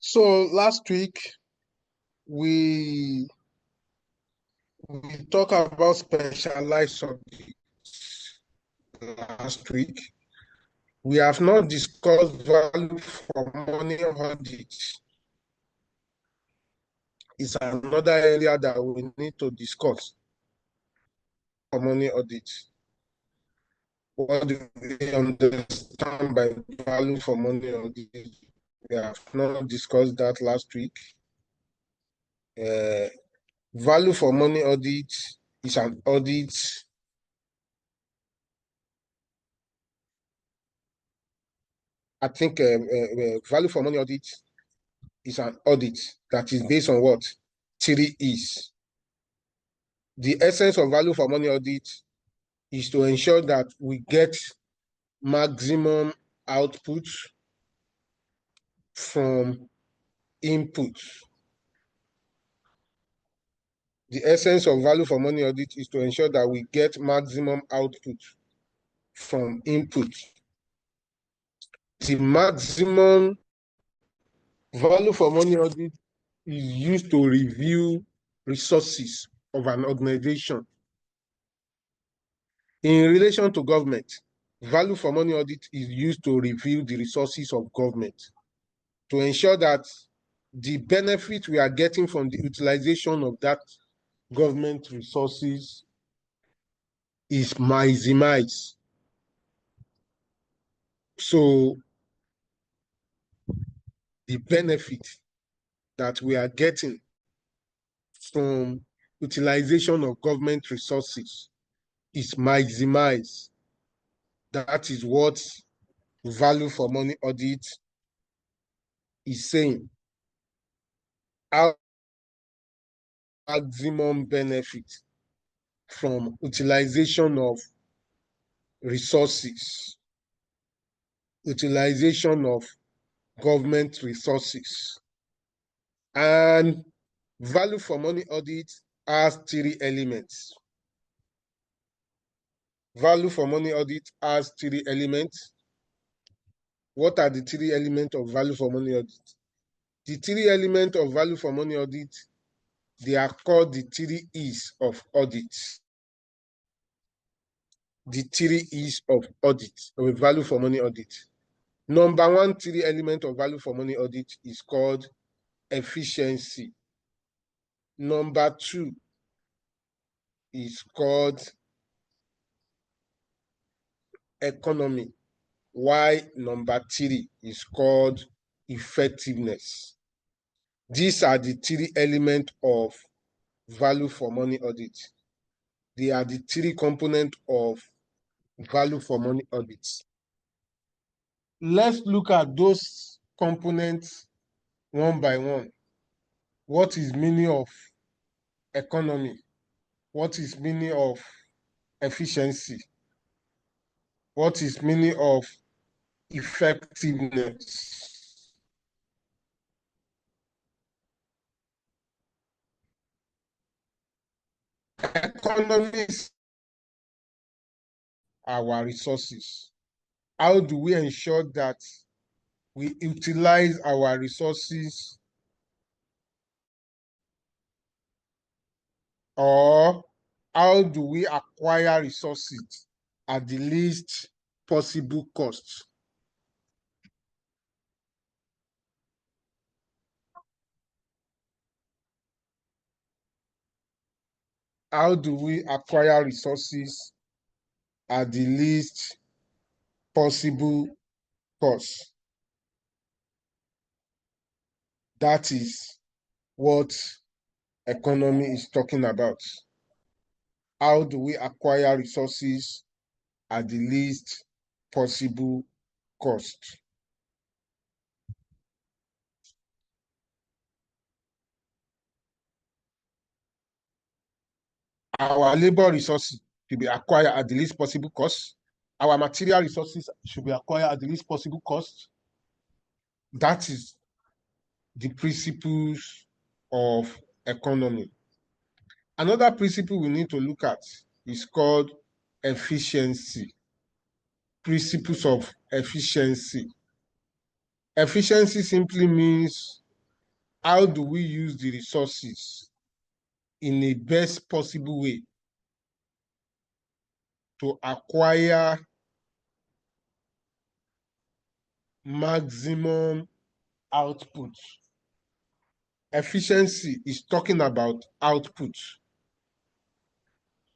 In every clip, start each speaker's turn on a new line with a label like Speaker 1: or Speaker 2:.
Speaker 1: So last week we talked about specialized subjects. Last week we have not discussed value for money audit. It's another area that we need to discuss for money audit. What do we understand by value for money audit? We have not discussed that last week. Value for money audit is an audit I think value for money audit is an audit that is based on what? 3 E's. The essence of value for money audit is to ensure that we get maximum output from input. The essence of value for money audit is to ensure that we get maximum output from input. The maximum value for money audit is used to review resources of an organization. In relation to government, value for money audit is used to review the resources of government to ensure that the benefit we are getting from the utilization of that government resources is maximized. So the benefit that we are getting from utilization of government resources is maximized. That is what value for money audit is saying. Our maximum benefit from utilization of resources, utilization of government resources. And value for money audit has 3 elements. Value for money audit has 3 elements. What are the 3 elements of value for money audit? The 3 elements of value for money audit, they are called the 3 E's of audit. The 3 E's of audit, of value for money audit. Number 1 3 element of value for money audit is called efficiency. Number 2 is called economy, while number 3 is called effectiveness. These are the 3 elements of value for money audit. They are the 3 components of value for money audit. Let's look at those components one by one. What is meaning of economy? What is meaning of efficiency? What is meaning of effectiveness? Economies are our resources. How do we ensure that we utilize our resources, or how do we acquire resources at the least possible cost? How do we acquire resources at the least possible cost? That is what economy is talking about. How do we acquire resources at the least possible cost? Our labor resources should be acquired at the least possible cost. Our material resources should be acquired at the least possible cost. That is the principles of economy. Another principle we need to look at is called efficiency. Principles of efficiency. Efficiency simply means how do we use the resources in a best possible way to acquire maximum output? Efficiency is talking about output.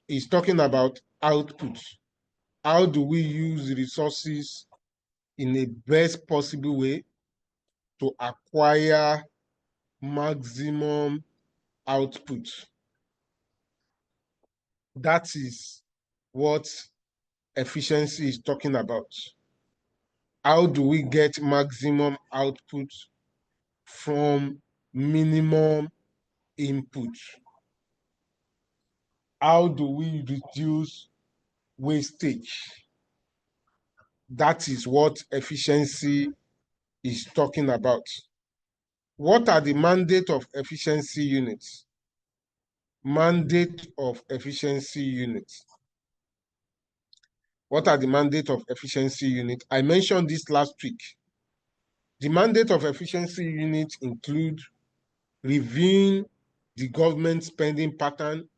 Speaker 1: It's talking about output. How do we use the resources in a best possible way to acquire maximum output? That is what efficiency is talking about. How do we get maximum output from minimum input? How do we reduce wastage? That is what efficiency is talking about. What are the mandate of efficiency units? Mandate of efficiency units. What are the mandate of efficiency unit? I mentioned this last week. The mandate of efficiency units include reviewing the government spending pattern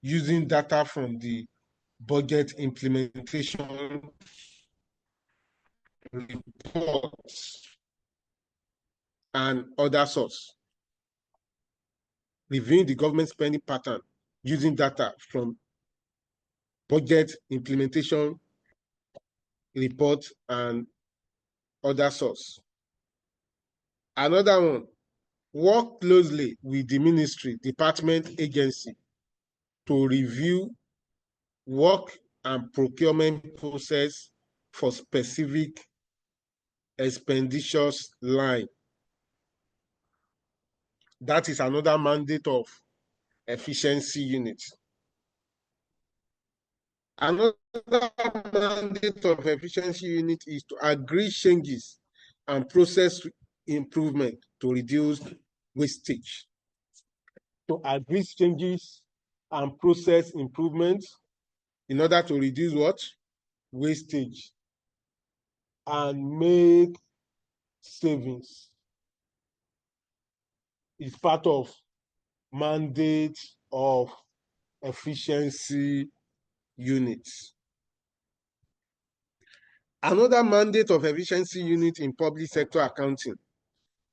Speaker 1: using data from the budget implementation reports and other sources. Reviewing the government spending pattern using data from budget implementation report and other source. Another one, work closely with the ministry, department, agency to review work and procurement process for specific expenditures line. That is another mandate of efficiency unit. Another mandate of efficiency unit is to agree changes and process improvement to reduce wastage. To agree changes and process improvements in order to reduce what? Wastage and make savings. It's part of mandate of efficiency units. Another mandate of efficiency unit in public sector accounting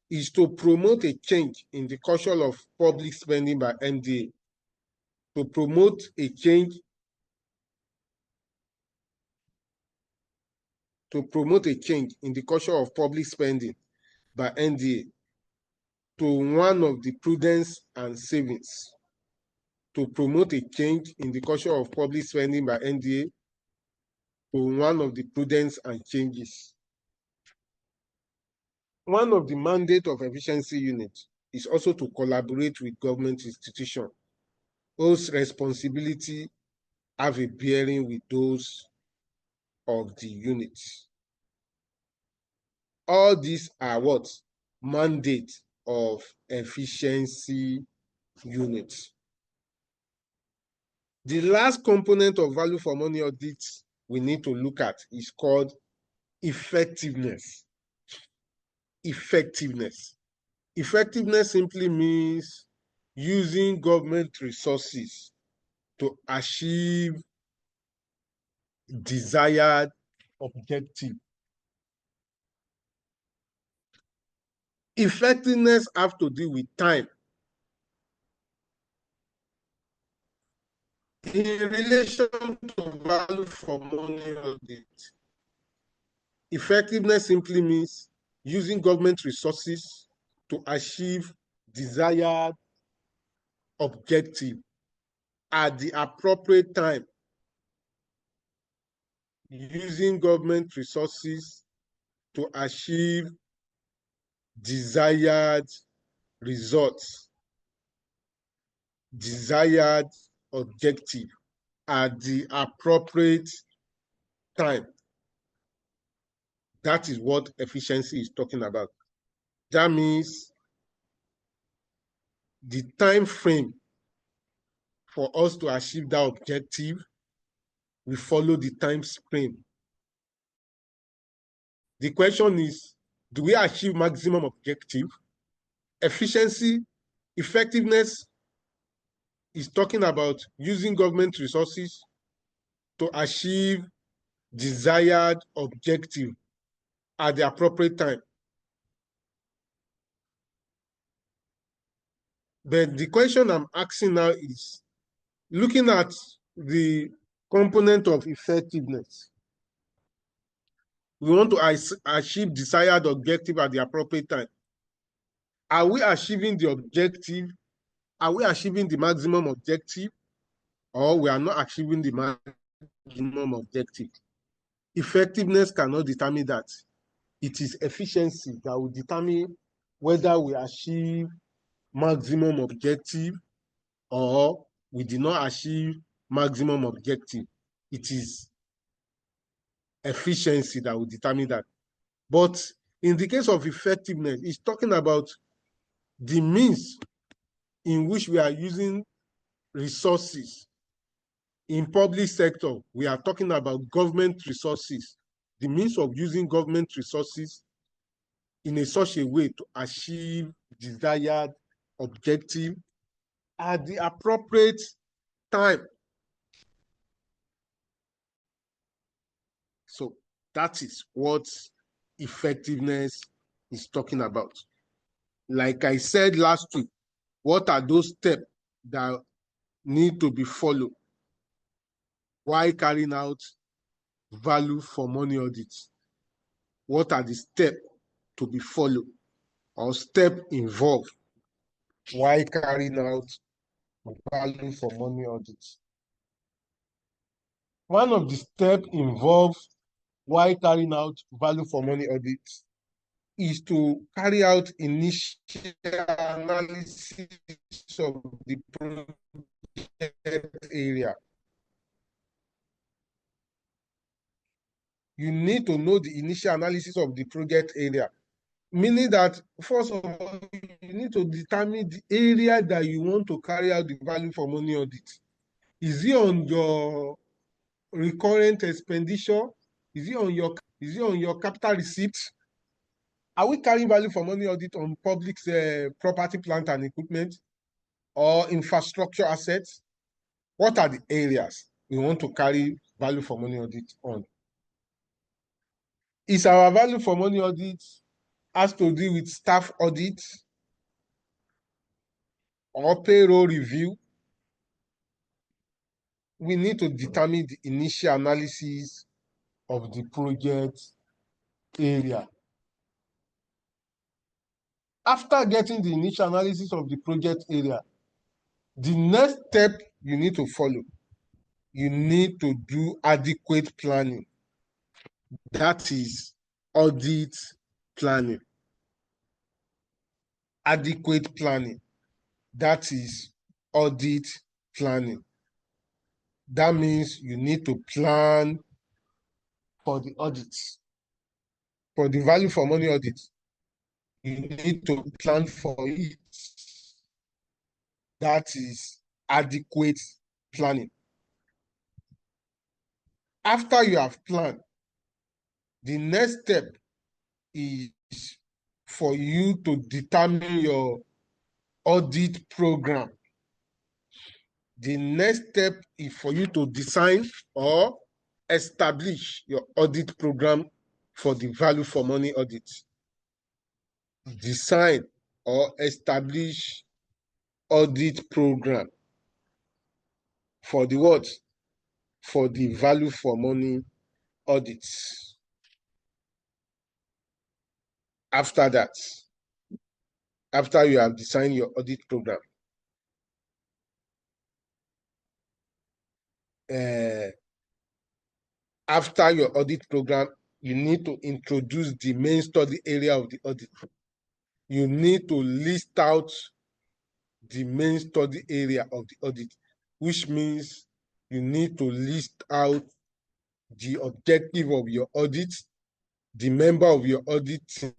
Speaker 1: is to promote a change in the culture of public spending by MDA. To promote a change in the culture of public spending by NDA to one of the prudence and savings. To promote a change in the culture of public spending by NDA to one of the prudence and changes. One of the mandate of efficiency unit is also to collaborate with government institutions whose responsibility have a bearing with those of the units. All these are what? Mandate of efficiency units. The last component of value for money audit we need to look at is called effectiveness. Effectiveness. Effectiveness simply means using government resources to achieve desired objective. Effectiveness have to do with time. In relation to value for money audit, effectiveness simply means using government resources to achieve desired objective at the appropriate time. Using government resources to achieve desired results, desired objective at the appropriate time. That is what efficiency is talking about. That means the time frame for us to achieve that objective, we follow the time frame. The question is, do we achieve maximum objective? efficiency, effectiveness is talking about using government resources to achieve desired objective at the appropriate time. But the question I'm asking now is, looking at the component of effectiveness, we want to achieve desired objective at the appropriate time. Are we achieving the objective? Are we achieving the maximum objective? Or we are not achieving the maximum objective? Effectiveness cannot determine that. It is efficiency that will determine whether we achieve maximum objective or we did not achieve maximum objective. It is efficiency that will determine that. But in the case of effectiveness, it's talking about the means in which we are using resources. In public sector, we are talking about government resources, the means of using government resources in such a way to achieve desired objective at the appropriate time. So that is what effectiveness is talking about. Like I said last week, what are those steps that need to be followed while carrying out value for money audits? What are the steps to be followed or steps involved while carrying out value for money audits? One of the steps involved while carrying out value for money audits is to carry out initial analysis of the project area. You need to know the initial analysis of the project area, meaning that, first of all, you need to determine the area that you want to carry out the value for money audit. Is it on your recurrent expenditure? Is it on your capital receipts? Are we carrying value for money audit on public property, plant and equipment, or infrastructure assets? What are the areas we want to carry value for money audit on? Is our value for money audit has to do with staff audit or payroll review? We need to determine the initial analysis of the project area. After getting the initial analysis of the project area, the next step you need to follow, you need to do adequate planning. That is audit planning. Adequate planning. That is audit planning. That means you need to plan for the audits. For the value for money audit, you need to plan for it. That is adequate planning. After you have planned, the next step is for you to determine your audit program. The next step is for you to design or establish your audit program for the value for money audit. Design or establish audit program for the what? For the value for money audits. After that, after you have designed your audit program, after your audit program, you need to introduce the main study area of the audit. You need to list out the main study area of the audit, which means you need to list out the objective of your audit, the member of your audit team,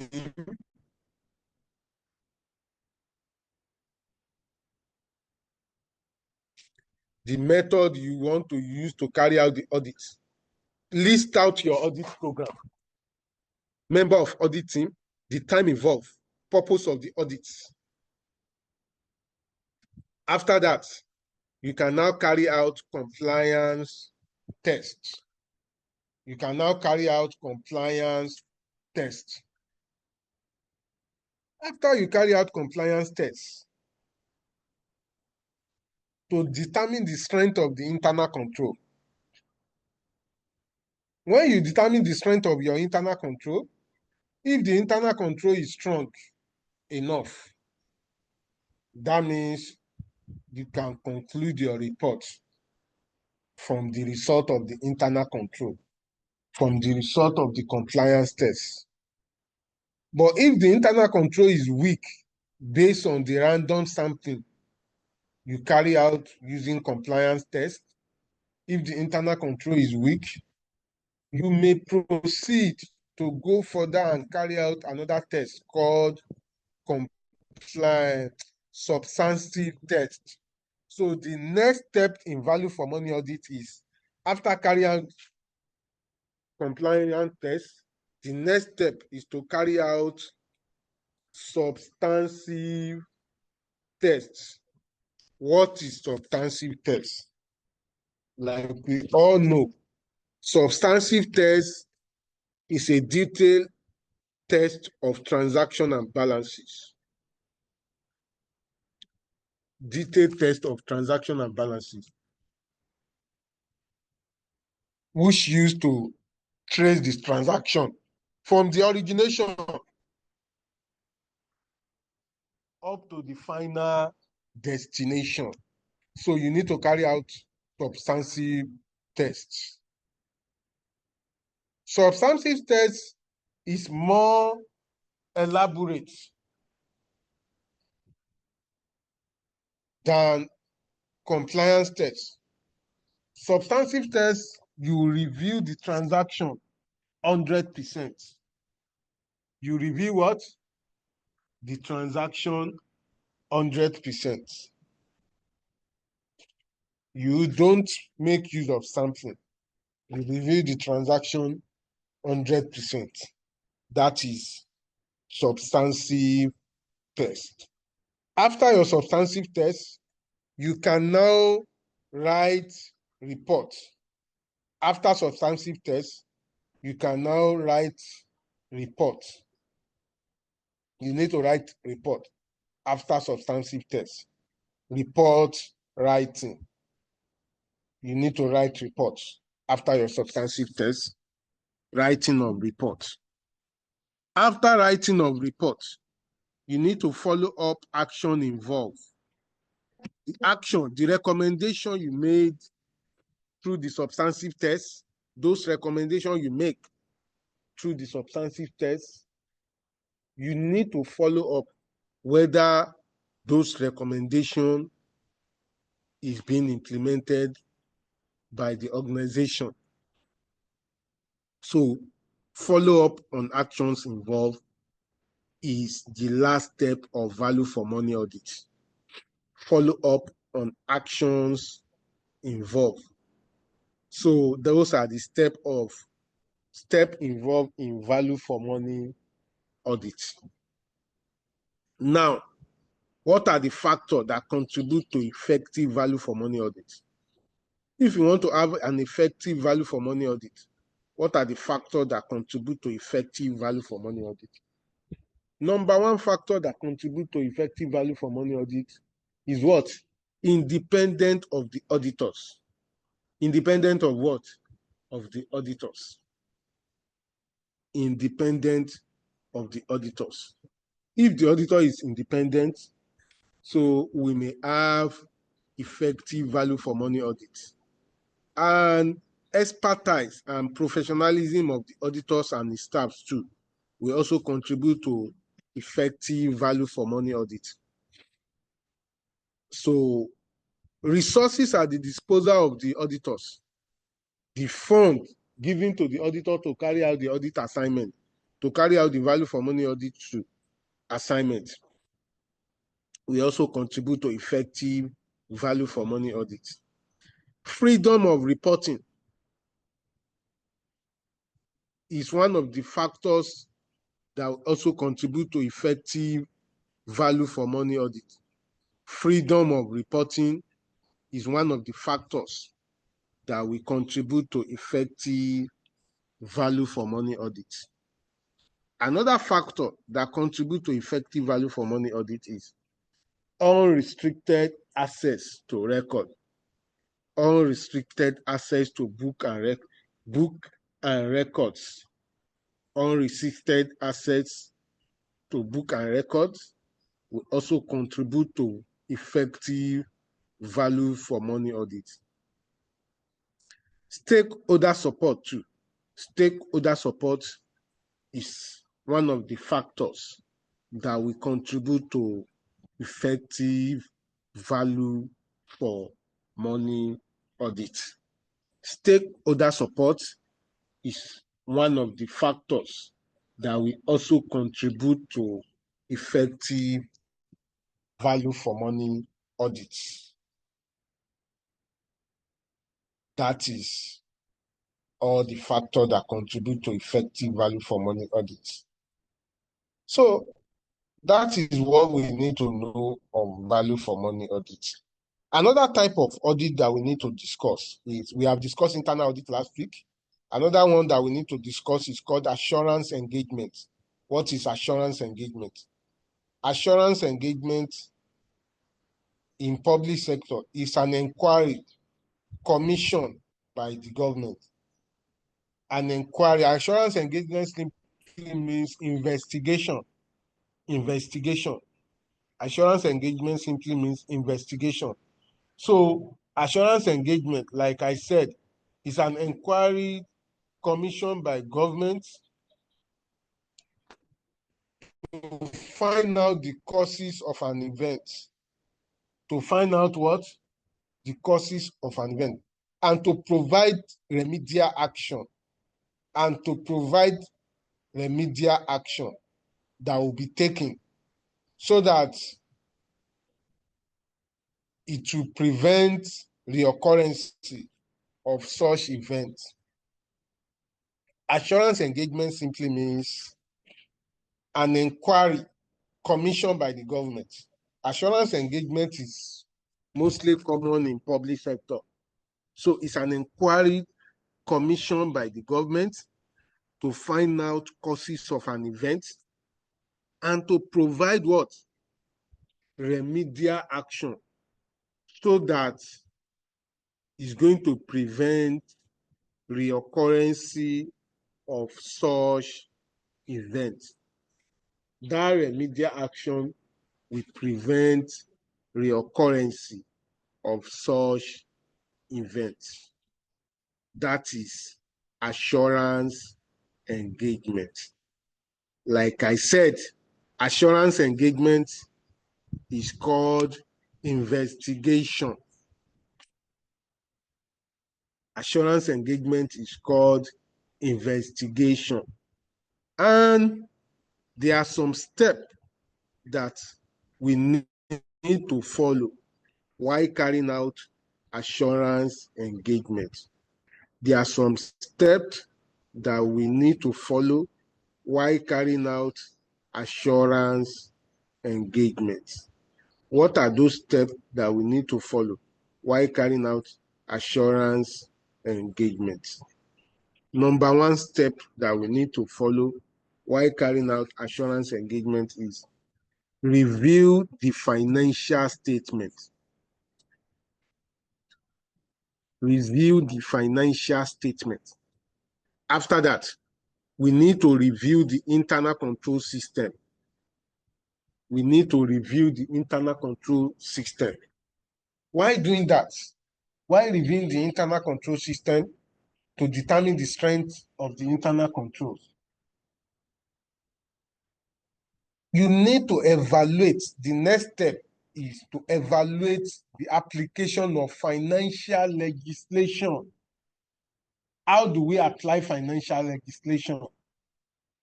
Speaker 1: the method you want to use to carry out the audit. List out your audit program, member of audit team, the time involved, purpose of the audits, After that, you can now carry out compliance tests. You can now carry out compliance tests. After you carry out compliance tests, to determine the strength of the internal control. When you determine the strength of your internal control, if the internal control is strong enough, that means you can conclude your report from the result of the internal control, from the result of the compliance test. But if the internal control is weak based on the random sampling you carry out using compliance test, if the internal control is weak, you may proceed to go further and carry out another test called compliance substantive test. So the next step in value for money audit is, after carrying out compliance test, the next step is to carry out substantive tests. What is substantive test? Like we all know, substantive test is a detailed test of transaction and balances. Detailed test of transaction and balances, which used to trace this transaction from the origination up to the final destination. So you need to carry out substantive tests. Substantive test is more elaborate than compliance test. Substantive test, you review the transaction 100%. You review what? The transaction 100%. You don't make use of sampling. You review the transaction 100%. That is substantive test. After your substantive test, you can now write report. After substantive test, you can now write report. You need to write report after substantive test. Report writing. You need to write reports after your substantive test. Writing of reports. After writing of reports, you need to follow up action involved. The action, the recommendation you made through the substantive test, those recommendations you make through the substantive test, you need to follow up whether those recommendations is being implemented by the organization. So follow up on actions involved is the last step of value for money audit. Follow up on actions involved. So those are the step involved in value for money audit. Now, what are the factors that contribute to effective value for money audit? If you want to have an effective value for money audit, what are the factors that contribute to effective value for money audit? Number one factor that contributes to effective value for money audit is what? Independent of the auditors. Independent of what? Of the auditors. Independent of the auditors. If the auditor is independent, so we may have effective value for money audit. And expertise and professionalism of the auditors and the staffs too will also contribute to effective value for money audit. So resources at the disposal of the auditors, the fund given to the auditor to carry out the audit assignment, to carry out the value for money audit assignment, will also contribute to effective value for money audit. Freedom of reporting is one of the factors that will also contribute to effective value for money audit. freedom of reporting is one of the factors that will contribute to effective value for money audit. Another factor that contributes to effective value for money audit is unrestricted access to record. Unrestricted access to book and records. Unrestricted access to book and records will also contribute to effective value for money audit. Stakeholder support too. Stakeholder support is one of the factors that will contribute to effective value for money audit. Stakeholder support is one of the factors that will also contribute to effective value for money audits. That is all the factors that contribute to effective value for money audits. So that is what we need to know on value for money audits. Another type of audit that we need to discuss is, we have discussed internal audit last week. Another one that we need to discuss is called assurance engagement. What is assurance engagement? Assurance engagement in public sector is an inquiry commissioned by the government. An inquiry, assurance engagement simply means investigation. Investigation. Assurance engagement simply means investigation. So assurance engagement, like I said, is an inquiry commissioned by government to find out the causes of an event. To find out what? The causes of an event. And to provide remedial action. And to provide remedial action that will be taken so that it will prevent reoccurrence of such events. Assurance engagement simply means an inquiry commissioned by the government. Assurance engagement is mostly common in public sector. So it's an inquiry commissioned by the government to find out causes of an event and to provide what? Remedial action, so that it's going to prevent reoccurrence of such events. That remedial action will prevent reoccurrence of such events. That is assurance engagement. Like I said, assurance engagement is called investigation. Assurance engagement is called investigation. And there are some steps that we need to follow while carrying out assurance engagement. There are some steps that we need to follow while carrying out assurance engagement. What are those steps that we need to follow while carrying out assurance engagement? Number one step that we need to follow while carrying out assurance engagement is review the financial statement. Review the financial statement. After that, we need to review the internal control system. We need to review the internal control system. Why doing that? Why reviewing the internal control system? To determine the strength of the internal controls. You need to evaluate, the next step is to evaluate the application of financial legislation. How do we apply financial legislation?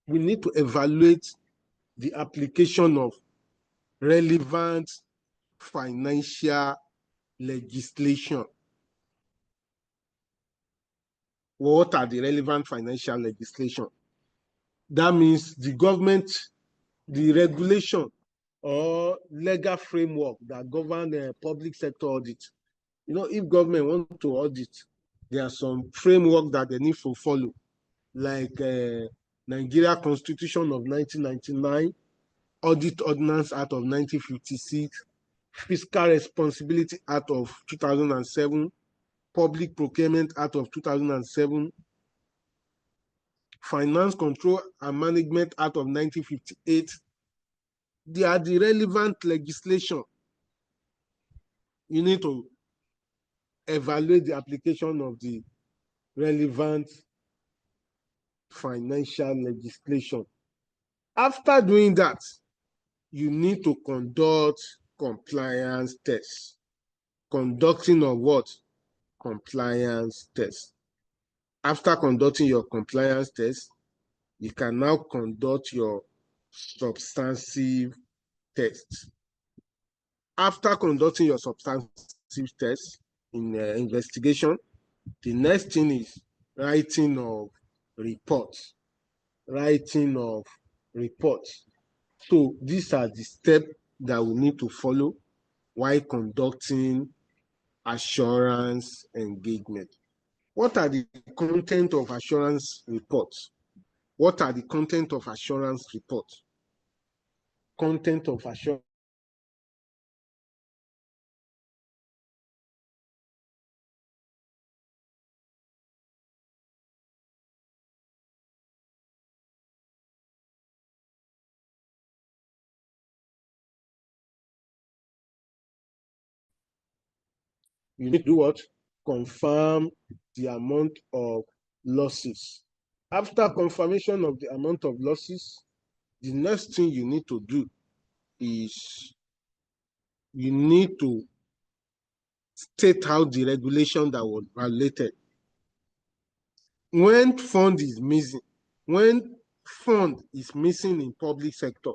Speaker 1: We need to evaluate the application of relevant financial legislation. What are the relevant financial legislation? That means the government, the regulation or legal framework that govern public sector audit. If government want to audit, there are some framework that they need to follow, like Nigeria Constitution of 1999, Audit Ordinance Act of 1956, Fiscal Responsibility Act of 2007, Public Procurement Act of 2007, Finance Control and Management Act of 1958. They are the relevant legislation. You need to evaluate the application of the relevant financial legislation. After doing that, you need to conduct compliance tests. Conducting of what? Compliance tests. After conducting your compliance test, you can now conduct your substantive test. After conducting your substantive test in investigation, the next thing is writing of reports. Writing of reports. So these are the steps that we need to follow while conducting assurance engagement. What are the content of assurance reports? What are the content of assurance reports? Content of assurance. You need to do what? Confirm the amount of losses. After confirmation of the amount of losses, the next thing you need to do is you need to state out the regulation that was violated. When fund is missing in public sector,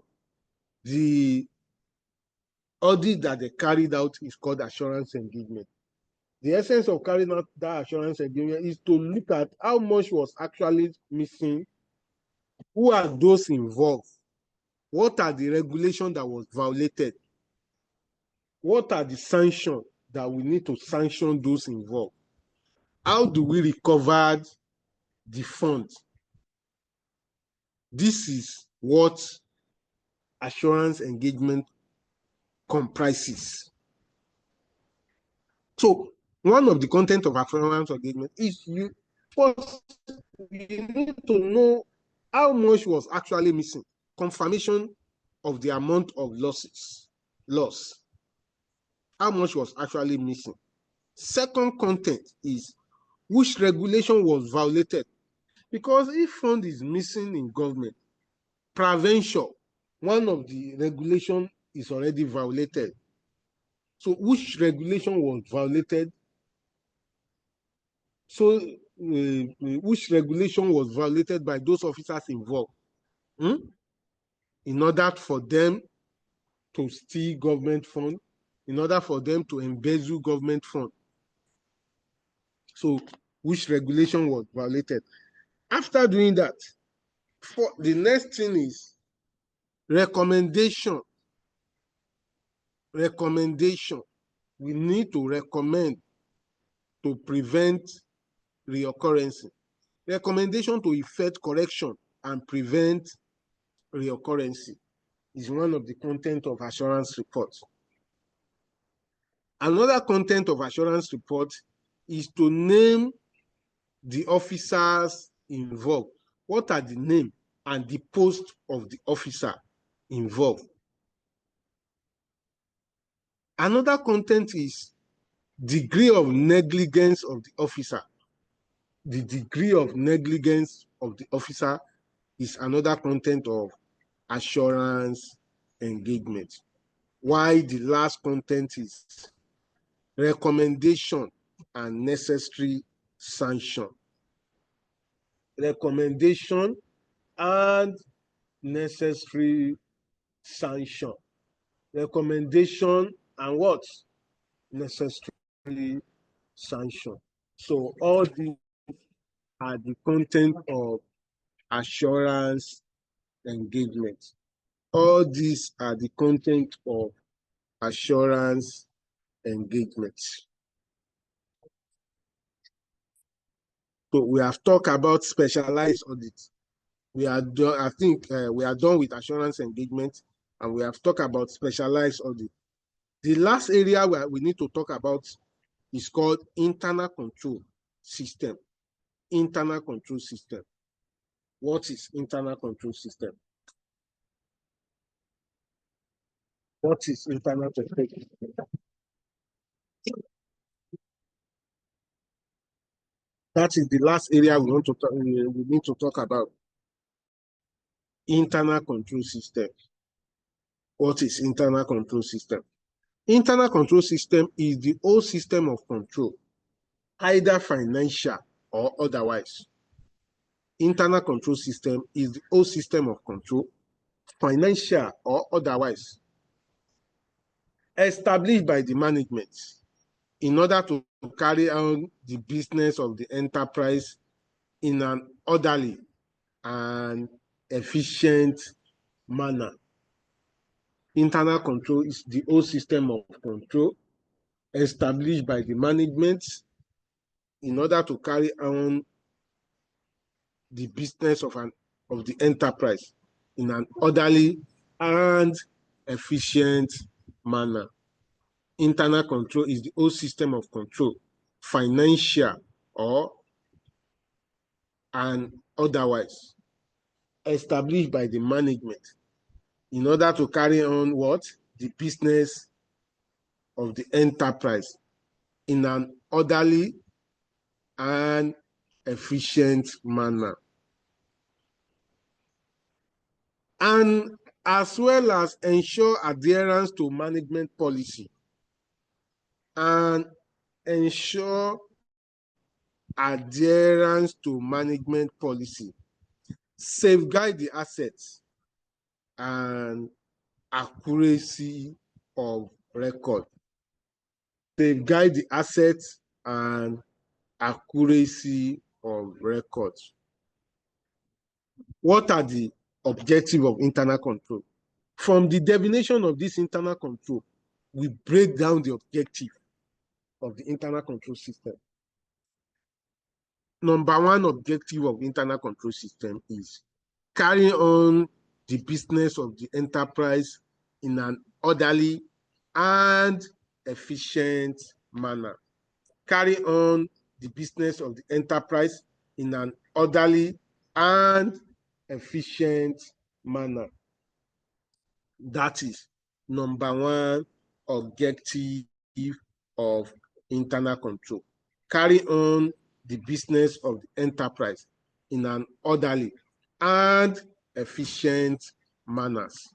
Speaker 1: the audit that they carried out is called assurance engagement. The essence of carrying out that assurance engagement is to look at how much was actually missing, who are those involved, what are the regulations that was violated, what are the sanctions that we need to sanction those involved, how do we recover the funds. This is what assurance engagement comprises. So one of the content of assurance engagement is you need to know how much was actually missing. Confirmation of the amount of loss. How much was actually missing. Second content is which regulation was violated. Because if fund is missing in government, prevention, one of the regulation is already violated. So which regulation was violated? So which regulation was violated by those officers involved? In order for them to steal government fund, in order for them to embezzle government fund. So which regulation was violated? After doing that, the next thing is recommendation. Recommendation. We need to recommend to prevent reoccurrence. Recommendation to effect correction and prevent reoccurrence is one of the content of assurance report. Another content of assurance report is to name the officers involved. What are the name and the post of the officer involved? Another content is degree of negligence of the officer. The degree of negligence of the officer is another content of assurance engagement. While the last content is recommendation and necessary sanction. Recommendation and necessary sanction. Recommendation and what? Necessary sanction. So all these are the content of assurance engagement. All these are the content of assurance engagement. So we have talked about specialized audit. We are done, I think we are done with assurance engagement, and we have talked about specialized audit. The last area where we need to talk about is called internal control system. Internal control system. What is internal control system? What is internal control system? That is the last area we want to talk, we need to talk about. Internal control system. What is internal control system? Internal control system is the whole system of control, either financial or otherwise. Internal control system is the whole system of control, financial or otherwise, established by the management in order to carry on the business of the enterprise in an orderly and efficient manner. Internal control is the whole system of control established by the management in order to carry on the business of the enterprise in an orderly and efficient manner. Internal control is the whole system of control, financial or and otherwise, established by the management in order to carry on what? The business of the enterprise in an orderly and efficient manner. And as well as ensure adherence to management policy and ensure adherence to management policy, safeguard the assets and accuracy of record. Safeguard the assets and accuracy of records. What are the objectives of internal control? From the definition of this internal control, we break down the objective of the internal control system. Number one objective of internal control system is carrying on the business of the enterprise in an orderly and efficient manner. Carry on the business of the enterprise in an orderly and efficient manner. That is number one objective of internal control. Carry on the business of the enterprise in an orderly and efficient manners.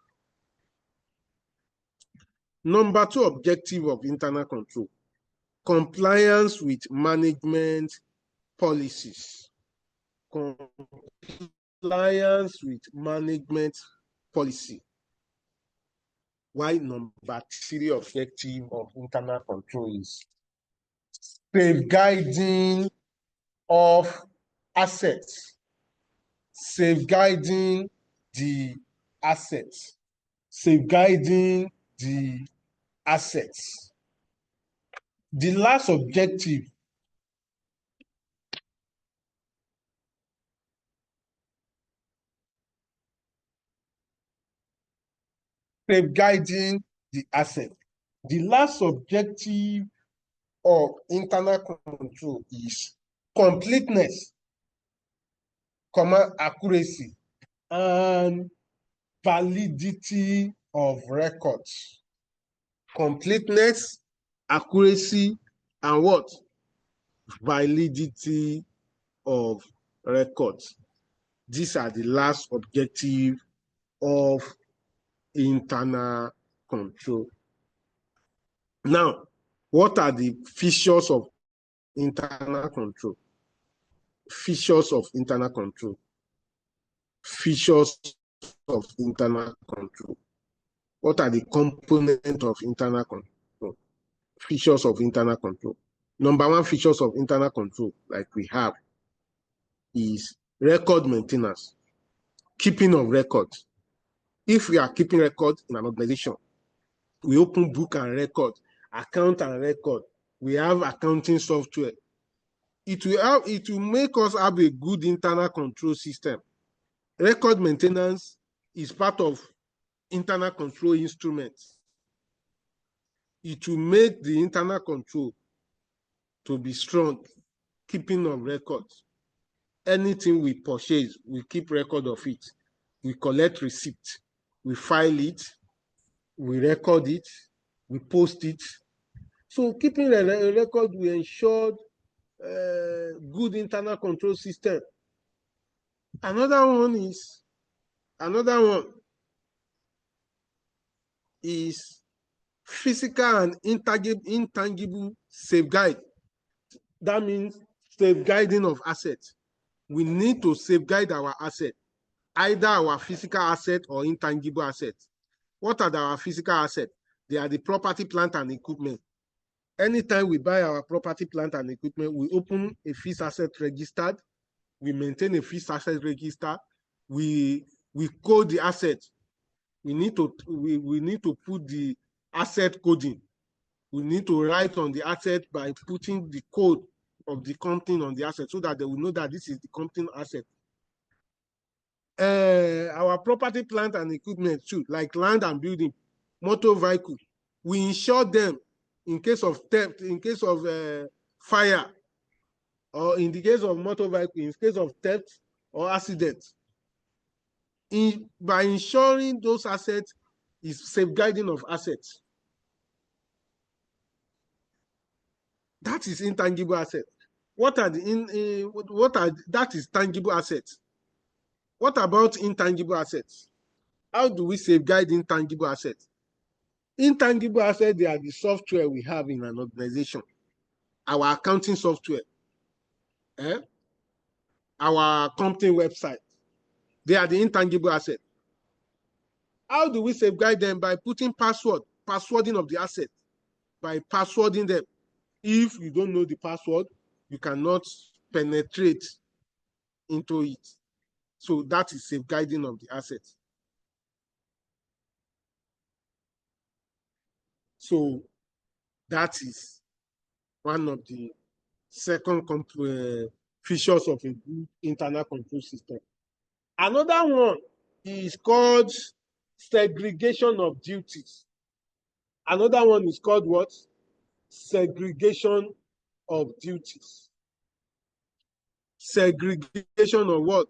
Speaker 1: Number two objective of internal control, compliance with management policies. Compliance with management policy. Why number three objective of internal control is safeguarding of assets. Safeguarding the assets. Safeguarding the assets. The last objective safeguarding the asset. The last objective of internal control is completeness, accuracy, and validity of records. Completeness, accuracy, and what? Validity of records. These are the last objective of internal control. Now, what are the features of internal control? Features of internal control. Features of internal control. What are the components of internal control? Features of internal control. Number one features of internal control, like we have, is record maintenance, keeping of records. If we are keeping records in an organization, we open book and record, account and record, we have accounting software. It will make us have a good internal control system. Record maintenance is part of internal control instruments. It will make the internal control to be strong, keeping of records. Anything we purchase, we keep record of it. We collect receipt, we file it, we record it, we post it. So keeping a record will ensure good internal control system. Another one is physical and intangible safeguard. That means safeguarding of assets. We need to safeguard our asset, either our physical asset or intangible assets. What are our physical assets? They are the property, plant, and equipment. Anytime we buy our property, plant, and equipment, we open a fixed asset registered, we maintain a fixed asset register, we code the asset. We need to put the asset coding. We need to write on the asset by putting the code of the company on the asset so that they will know that this is the company asset. Our property, plant, and equipment too, like land and building, motor vehicle, we insure them in case of theft, in case of fire, or in the case of motor vehicle, in case of theft or accident. By insuring those assets is safeguarding of assets. That is intangible assets. That is tangible assets. What about intangible assets? How do we safeguard intangible assets? Intangible assets, they are the software we have in an organization. Our accounting software, our company website, they are the intangible assets. How do we safeguard them? By putting passwording of the asset, by passwording them. If you don't know the password, you cannot penetrate into it. So that is safeguarding of the assets. So that is one of the second features of a good internal control system. Another one is called segregation of duties. Another one is called what? Segregation of duties. Segregation of what?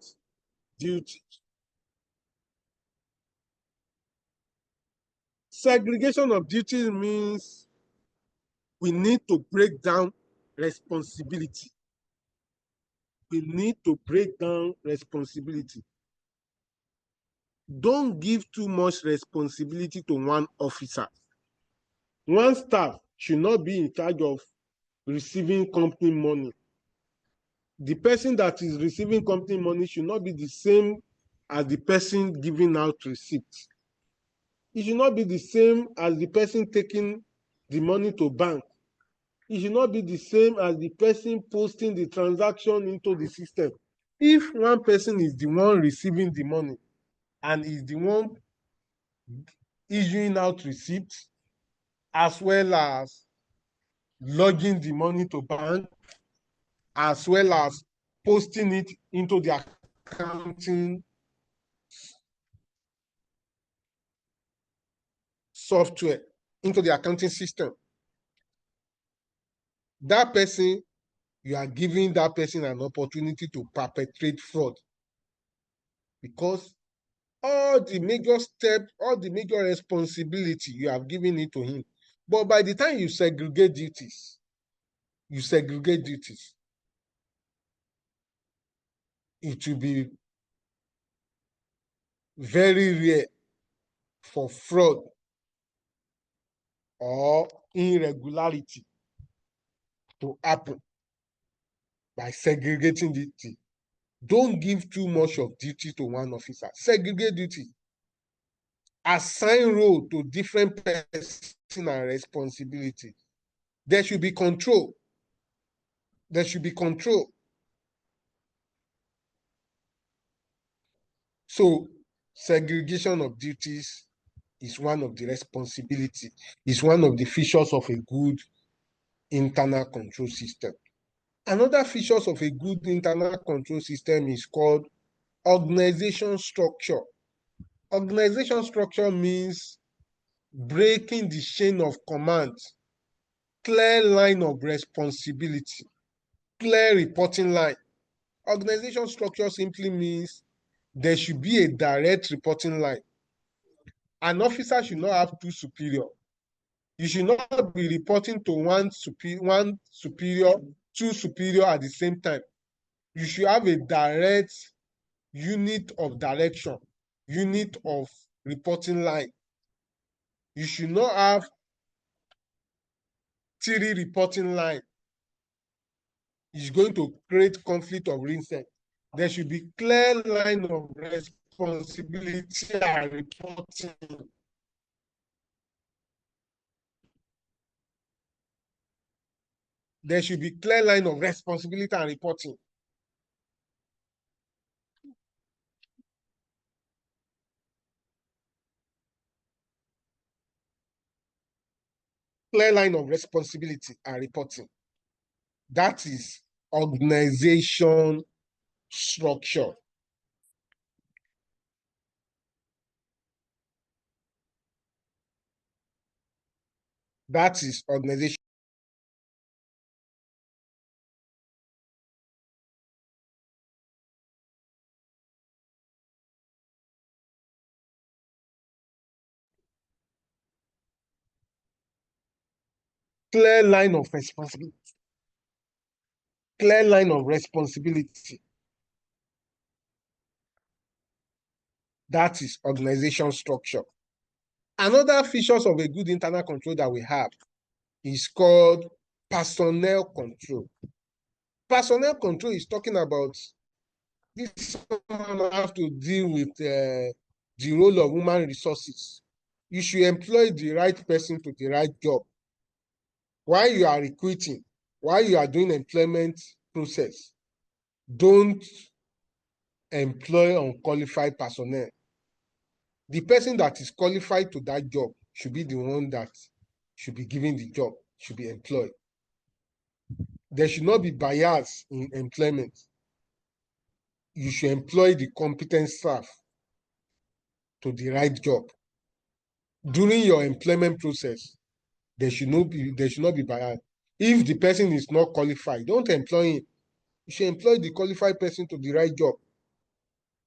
Speaker 1: Duties. Segregation of duties means we need to break down responsibility. We need to break down responsibility. Don't give too much responsibility to one officer. One staff should not be in charge of receiving company money. The person that is receiving company money should not be the same as the person giving out receipts. It should not be the same as the person taking the money to bank. It should not be the same as the person posting the transaction into the system. If one person is the one receiving the money and is the one issuing out receipts, as well as logging the money to bank, as well as posting it into the accounting software, into the accounting system, that person, you are giving that person an opportunity to perpetrate fraud, because all the major steps, all the major responsibility, you have given it to him. But by the time you segregate duties, it will be very rare for fraud or irregularity to happen by segregating duty. Don't give too much of duty to one officer. Segregate duty. Assign role to different persons and responsibilities. There should be control. There should be control. So Segregation of duties is one of the responsibility, is one of the features of a good internal control system. Another features of a good internal control system is called organization structure. Organization structure means breaking the chain of command, clear line of responsibility, clear reporting line. Organization structure simply means there should be a direct reporting line. An officer should not have two superiors. You should not be reporting to one superior, two superior at the same time. You should have a direct unit of direction, unit of reporting line. You should not have three reporting line. It's going to create conflict of interest. There should be clear line of responsibility and reporting. There should be clear line of responsibility and reporting. Clear line of responsibility and reporting. That is organization structure. That is organization. Clear line of responsibility. Clear line of responsibility. That is organization structure. Another features of a good internal control that we have is called personnel control. Personnel control is talking about this one have to deal with the role of human resources. You should employ the right person to the right job. While you are recruiting, while you are doing employment process, don't employ unqualified personnel. The person that is qualified to that job should be the one that should be given the job, should be employed. There should not be bias in employment. You should employ the competent staff to the right job. During your employment process, there should not be bias. If the person is not qualified, don't employ him. You should employ the qualified person to the right job.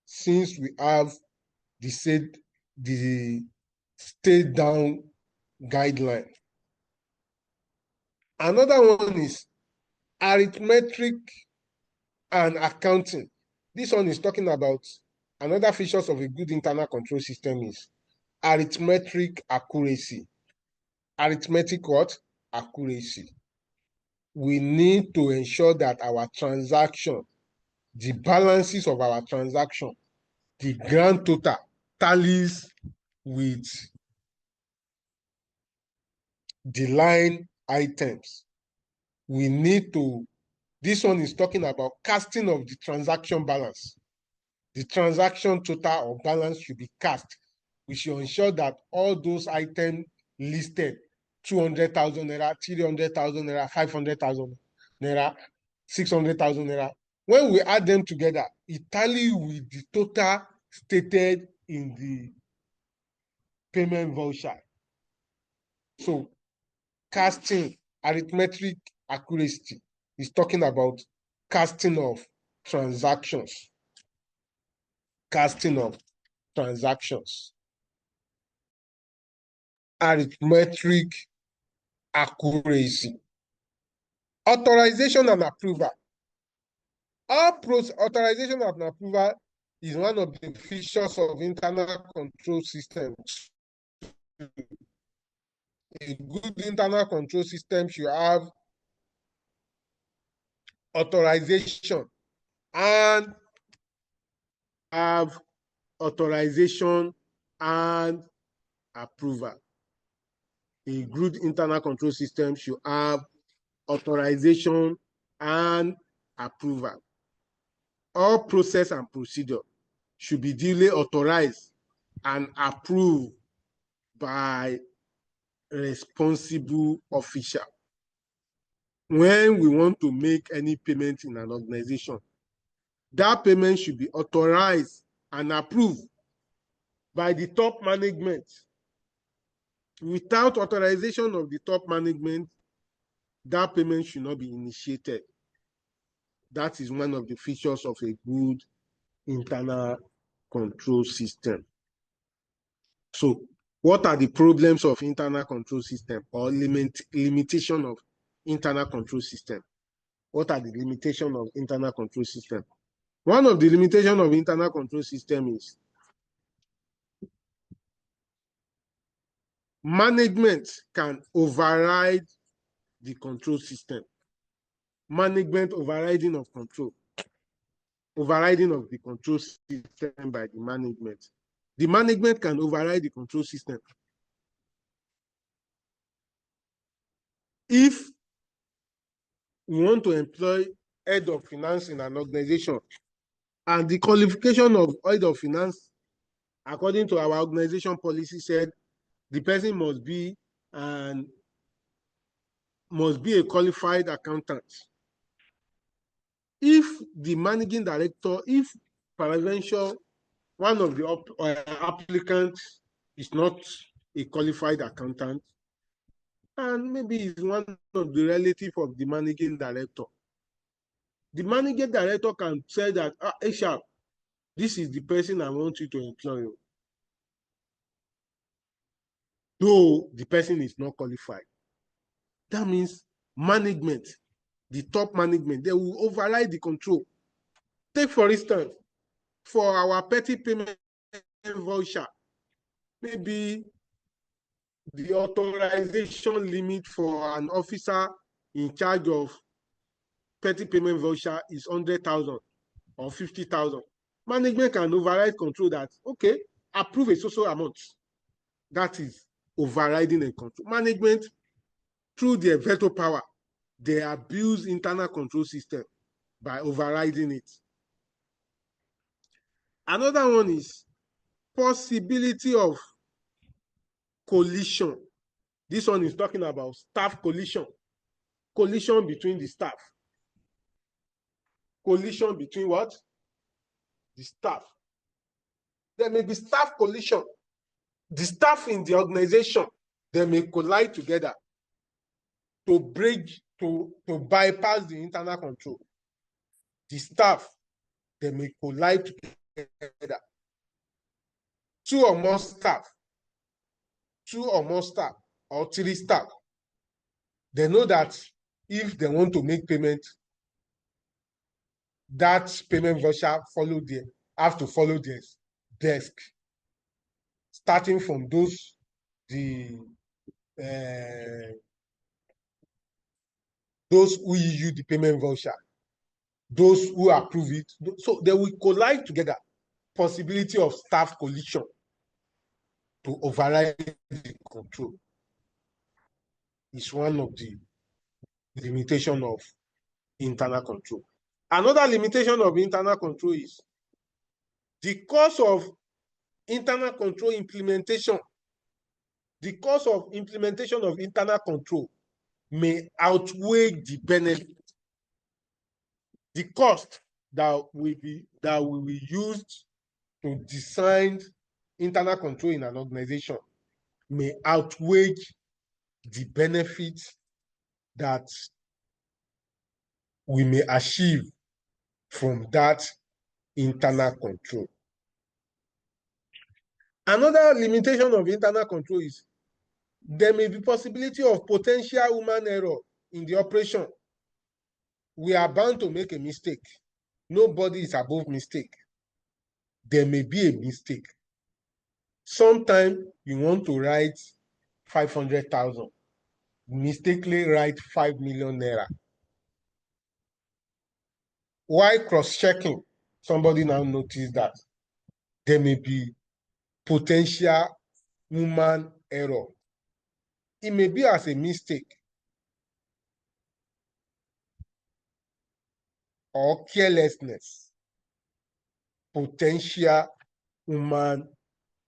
Speaker 1: Since we have the stay down guideline. Another one is arithmetic and accounting. This one is talking about another features of a good internal control system is arithmetic accuracy. Arithmetic what? Accuracy. We need to ensure that our transaction, the balances of our transaction, the grand total tallies with the line items. We need to, this one is talking about casting of the transaction balance. The transaction total or balance should be cast. We should ensure that all those items listed, 200,000 naira, 300,000 naira, 500,000 naira, 600,000 naira, when we add them together, it tallies with the total stated in the payment voucher. So casting, arithmetic accuracy is talking about casting of transactions. Casting of transactions. Arithmetic accuracy. Authorization and approval. Authorization and approval is one of the features of internal control systems. A good internal control system should have authorization and approval. A good internal control system should have authorization and approval. All process and procedure should be duly authorized and approved by responsible official. When we want to make any payment in an organization, that payment should be authorized and approved by the top management. Without authorization of the top management, that payment should not be initiated. That is one of the features of a good internal control system. So, what are the problems of internal control system or limitation of internal control system? What are the limitations of internal control system? One of the limitations of internal control system is management can override the control system. Management overriding of control. Overriding of the control system by the management. The management can override the control system. If we want to employ head of finance in an organization, and the qualification of head of finance, according to our organization policy, said the person must be a qualified accountant. If the managing director, if peradventure one of the applicants is not a qualified accountant, and maybe is one of the relative of the managing director, the managing director can say that, Sharp, this is the person I want you to employ. Though the person is not qualified. That means management, the top management, they will override the control. Take, for instance, for our petty payment voucher, maybe the authorization limit for an officer in charge of petty payment voucher is 100,000 or 50,000. Management can override control that, okay, approve a social amount. That is overriding a control. Management, through their veto power, they abuse internal control system by overriding it. Another one is possibility of collision. This one is talking about staff collision. Collision between the staff. Collision between what? The staff. There may be staff collision. The staff in the organization, they may collide together to bridge, to bypass the internal control. The staff, they may collide together. Two or more staff, or three staff, they know that if they want to make payment, that payment voucher have to follow their desk, starting from those who issue the payment voucher, those who approve it. So they will collide together. Possibility of staff collision to override the control is one of the limitations of internal control. Another limitation of internal control is the cost of internal control implementation. The cost of implementation of internal control may outweigh the benefit. The cost that will be used to design internal control in an organization may outweigh the benefits that we may achieve from that internal control. Another limitation of internal control is there may be possibility of potential human error in the operation. We are bound to make a mistake. Nobody is above mistake. There may be a mistake. Sometimes you want to write 500,000, mistakenly write 5 million naira. While cross-checking, somebody now noticed that there may be potential human error. It may be as a mistake or carelessness, potential human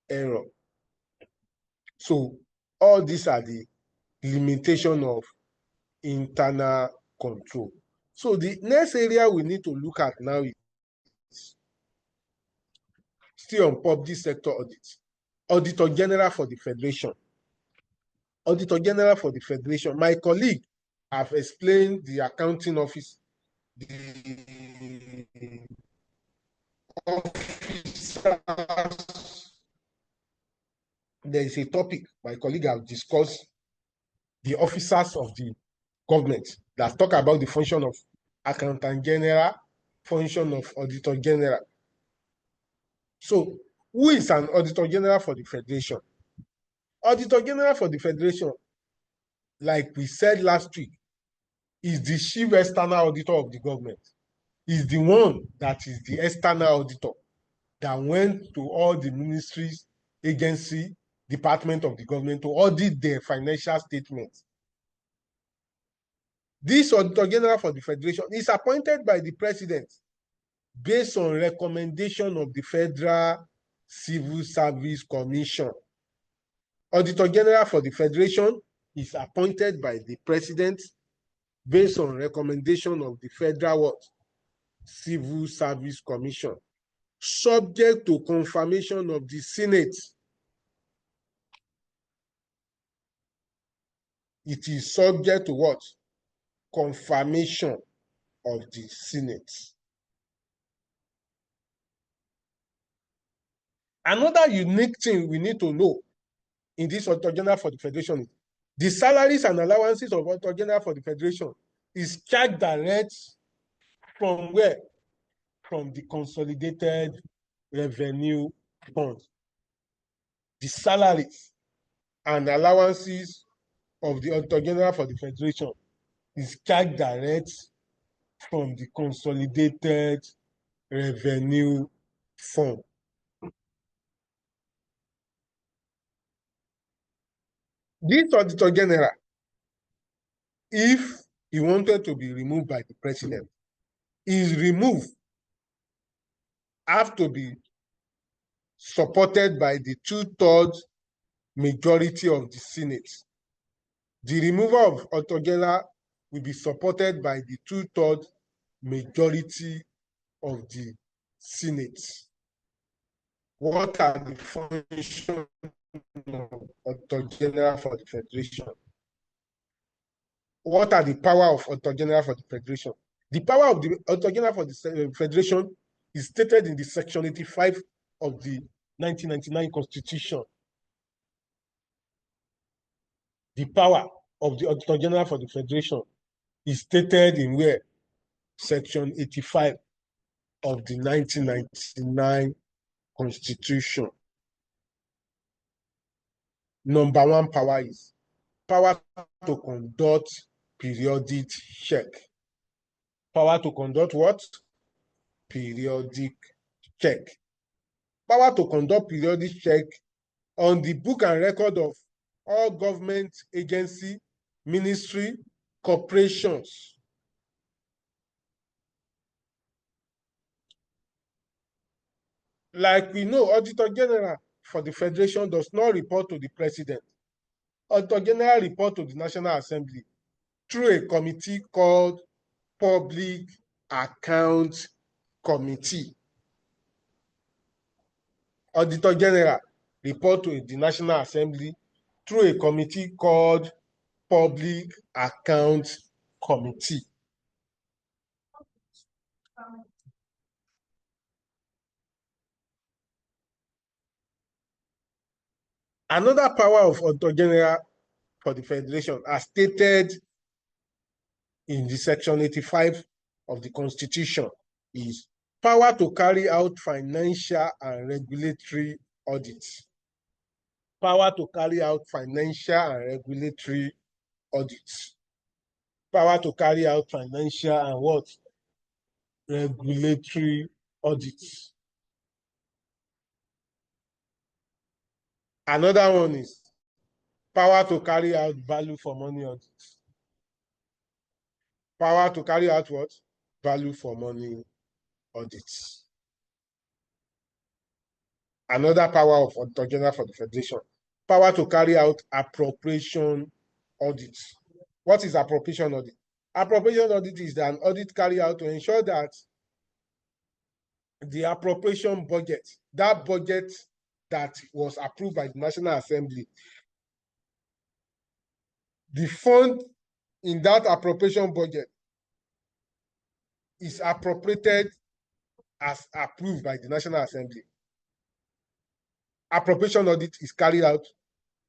Speaker 1: error. So all these are the limitation of internal control. So the next area we need to look at now is still on public sector audit. Auditor General for the Federation. Auditor General for the Federation. My colleague have explained the accounting office, the officers. There is a topic my colleague have discussed, the officers of the government, that talk about the function of accountant general, function of auditor general. So who is an auditor general for the Federation? Auditor General for the Federation, like we said last week, is the chief external auditor of the government. Is the one that is the external auditor that went to all the ministries, agency, department of the government to audit their financial statements. This Auditor General for the Federation is appointed by the president based on recommendation of the Federal Civil Service Commission. Auditor General for the Federation is appointed by the president based on recommendation of the Federal what? Civil Service Commission, subject to confirmation of the Senate. It is subject to what? Confirmation of the Senate. Another unique thing we need to know in this Auditor General for the Federation is the salaries and allowances of Auditor General for the Federation is charged direct from where? From the Consolidated Revenue Fund. The salaries and allowances of the Auditor General for the Federation is charged direct from the Consolidated Revenue Fund. This Auditor General, if he wanted to be removed by the president, is removed have to be supported by the 2/3 majority of the Senate. The removal of Auditor General will be supported by the 2/3 majority of the Senate. What are the functions of Auditor General for the Federation? What are the power of Auditor General for the Federation? The power of the Auditor General for the Federation is stated in the Section 85 of the 1999 Constitution. The power of the Auditor General for the Federation is stated in where? Section 85 of the 1999 Constitution. Number one power is power to conduct periodic check. Power to conduct what? Periodic check. Power to conduct periodic check on the book and record of all government agency, ministry, corporations. Like we know, Auditor General for the Federation does not report to the president. Auditor General report to the National Assembly through a committee called Public Account Committee. Auditor General report to the National Assembly through a committee called Public Account Committee. Another power of Auditor General for the Federation, as stated in the Section 85 of the Constitution, is power to carry out financial and regulatory audits. Power to carry out financial and regulatory audits. Power to carry out financial and what? Regulatory audits. Another one is power to carry out value for money audits. Power to carry out what? Value for money audits. Another power of Auditor General for the Federation, power to carry out appropriation audits. What is appropriation audit? Appropriation audit is an audit carried out to ensure that the appropriation budget, that budget that was approved by the National Assembly, the fund in that appropriation budget is appropriated as approved by the National Assembly. Appropriation audit is carried out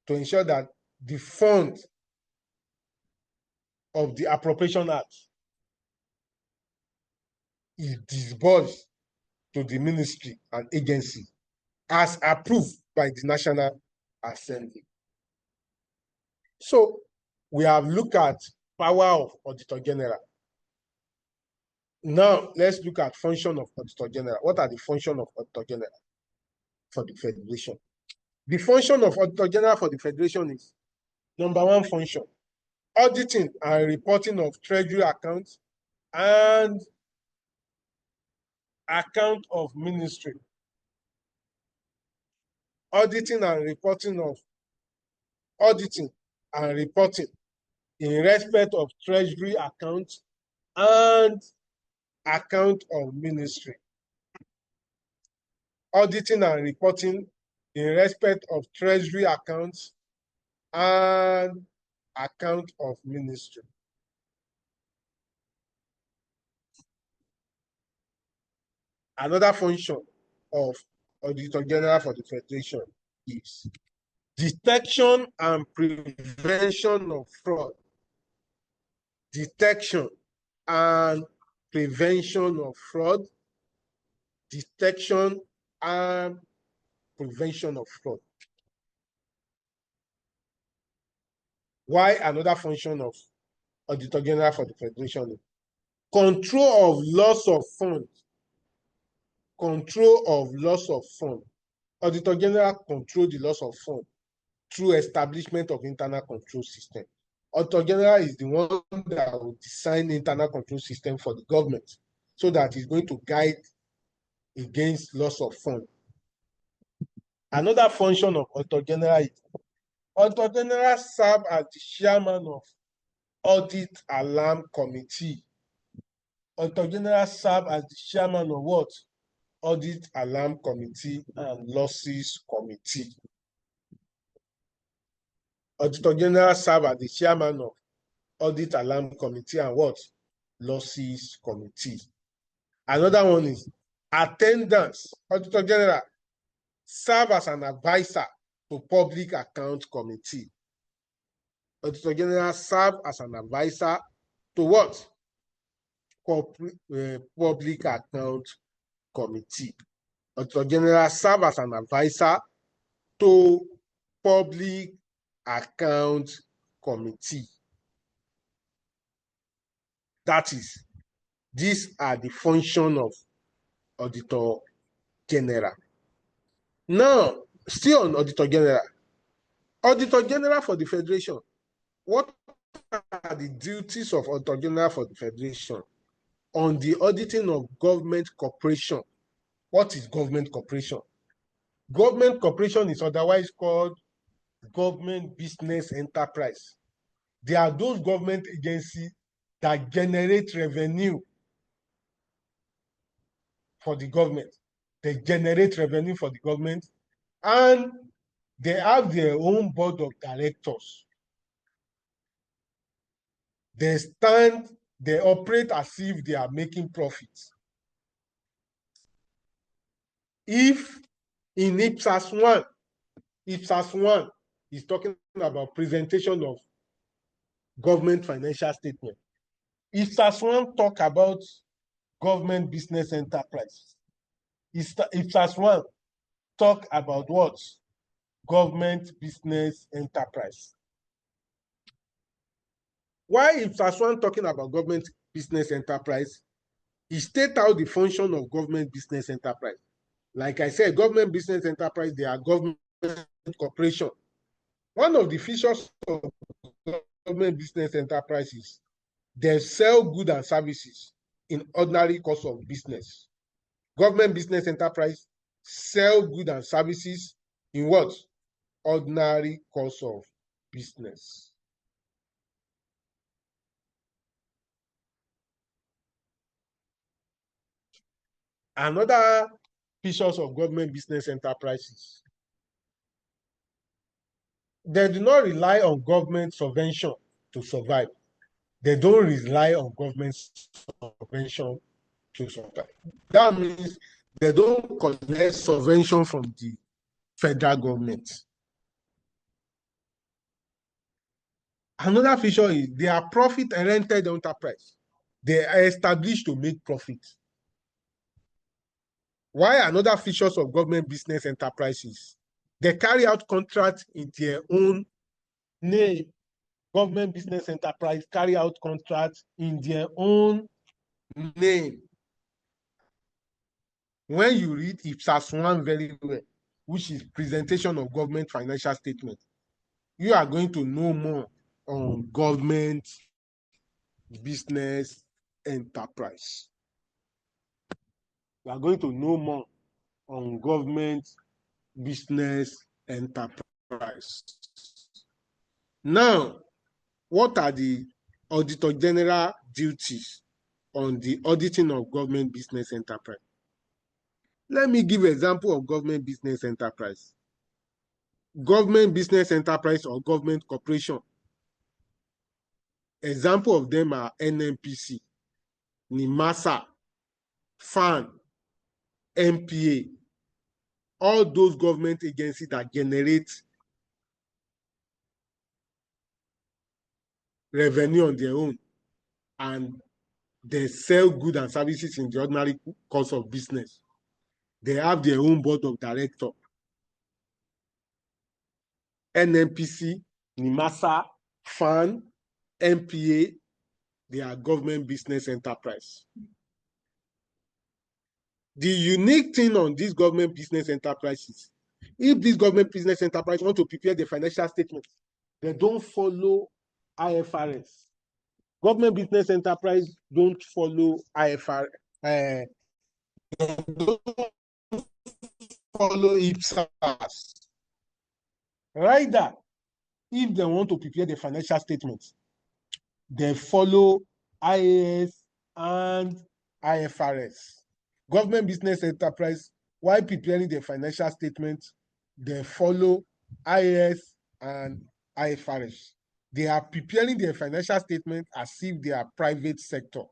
Speaker 1: to ensure that the fund of the Appropriation Act is disbursed to the ministry and agency as approved by the National Assembly. So we have looked at power of Auditor General. Now let's look at function of Auditor General. What are the functions of Auditor General for the Federation? The function of Auditor General for the Federation is, number one function, auditing and reporting of treasury accounts and account of ministry. Auditing and reporting in respect of treasury accounts and account of ministry. Auditing and reporting in respect of treasury accounts and account of ministry. Another function of Auditor General for the Federation is detection and prevention of fraud. Detection and prevention of fraud. Detection and prevention of fraud. Why another function of Auditor General for the Federation? Control of loss of funds. Control of loss of funds. Auditor General control the loss of funds through establishment of internal control system. Auditor General is the one that will design internal control system for the government so that it's going to guide against loss of funds. Another function of Auditor General is Auditor General serve as the chairman of Audit Alarm Committee. Auditor General serve as the chairman of what? Audit Alarm Committee and Losses Committee. Auditor General serve as the chairman of Audit Alarm Committee and what? Losses Committee. Another one is attendance. Auditor General serve as an advisor to Public Account Committee. Auditor General serve as an advisor to what? Public Account Committee. Auditor General serve as an advisor to Public Account Committee. That is, these are the functions of Auditor General. Now, still on Auditor General. Auditor General for the Federation. What are the duties of Auditor General for the Federation? On the auditing of government corporation. What is government corporation? Government corporation is otherwise called government business enterprise. They are those government agencies that generate revenue for the government. They generate revenue for the government and they have their own board of directors. They operate as if they are making profits. If in IPSAS 1 is talking about presentation of government financial statement. IPSAS 1 talk about government business enterprise. IPSAS 1 talk about what? Government business enterprise. Why IPSAS 1 talking about government business enterprise? It states out the function of government business enterprise. Like I said, government business enterprise, they are government corporation. One of the features of government business enterprises, they sell goods and services in ordinary course of business. Government business enterprise, sell goods and services in what? Ordinary course of business. Another features of government business enterprises, they do not rely on government subvention to survive. They don't rely on government subvention to survive. That means they don't collect subvention from the federal government. Another feature is they are profit-oriented enterprise. They are established to make profit. Why another features of government business enterprises? They carry out contracts in their own name. Government business enterprise carry out contracts in their own name. When you read IPSAS 1 very well, which is presentation of government financial statement, you are going to know more on government business enterprise. You are going to know more on government business enterprise. Now, what are the Auditor General duties on the auditing of government business enterprise? Let me give an example of government business enterprise. Government business enterprise or government corporation. Example of them are NNPC, NIMASA, FAN, MPA, all those government agencies that generate revenue on their own and they sell goods and services in the ordinary course of business. They have their own board of directors. NNPC, NIMASA, FAN, MPA, they are government business enterprise. The unique thing on these government business enterprises, if these government business enterprise want to prepare the financial statements, they don't follow IFRS. Government business enterprise don't follow IFRS. Don't follow IPSAS. Rather, if they want to prepare the financial statements, they follow IAS and IFRS. Government business enterprise, while preparing the financial statements, they follow IAS and IFRS. They are preparing their financial statement as if they are private sector.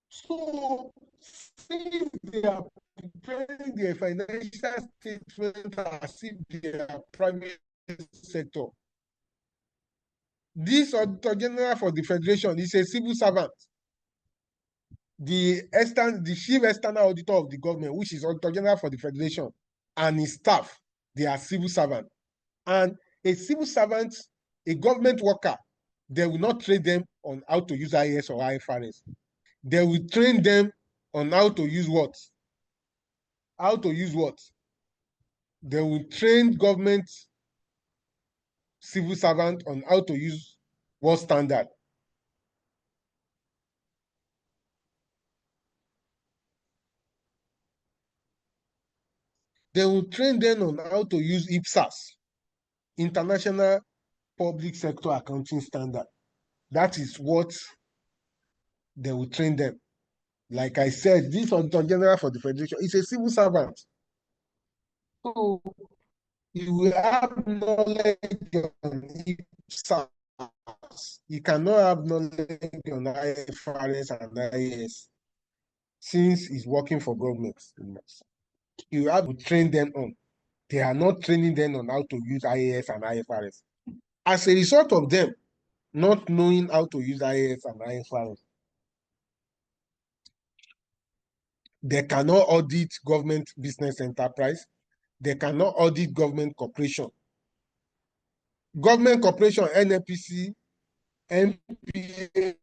Speaker 1: So, since they are preparing their financial statement as if they are private sector, this Auditor General for the Federation is a civil servant. The chief external auditor of the government, which is Auditor General for the Federation, and his staff, they are civil servants. And a civil servant, a government worker, they will not train them on how to use IAS or IFRS. They will train them on how to use what? How to use what? They will train government civil servant on how to use what standard? They will train them on how to use IPSAS, International Public Sector Accounting Standard. That is what they will train them. Like I said, this Auditor General for the Federation is a civil servant. So you will have knowledge on IPSAS. You cannot have knowledge on IFRS and IAS since he's working for government. You have to train them on. They are not training them on how to use IAS and IFRS. As a result of them not knowing how to use IAS and IFRS, they cannot audit government business enterprise. They cannot audit government corporation. Government corporation, NNPC, MPA,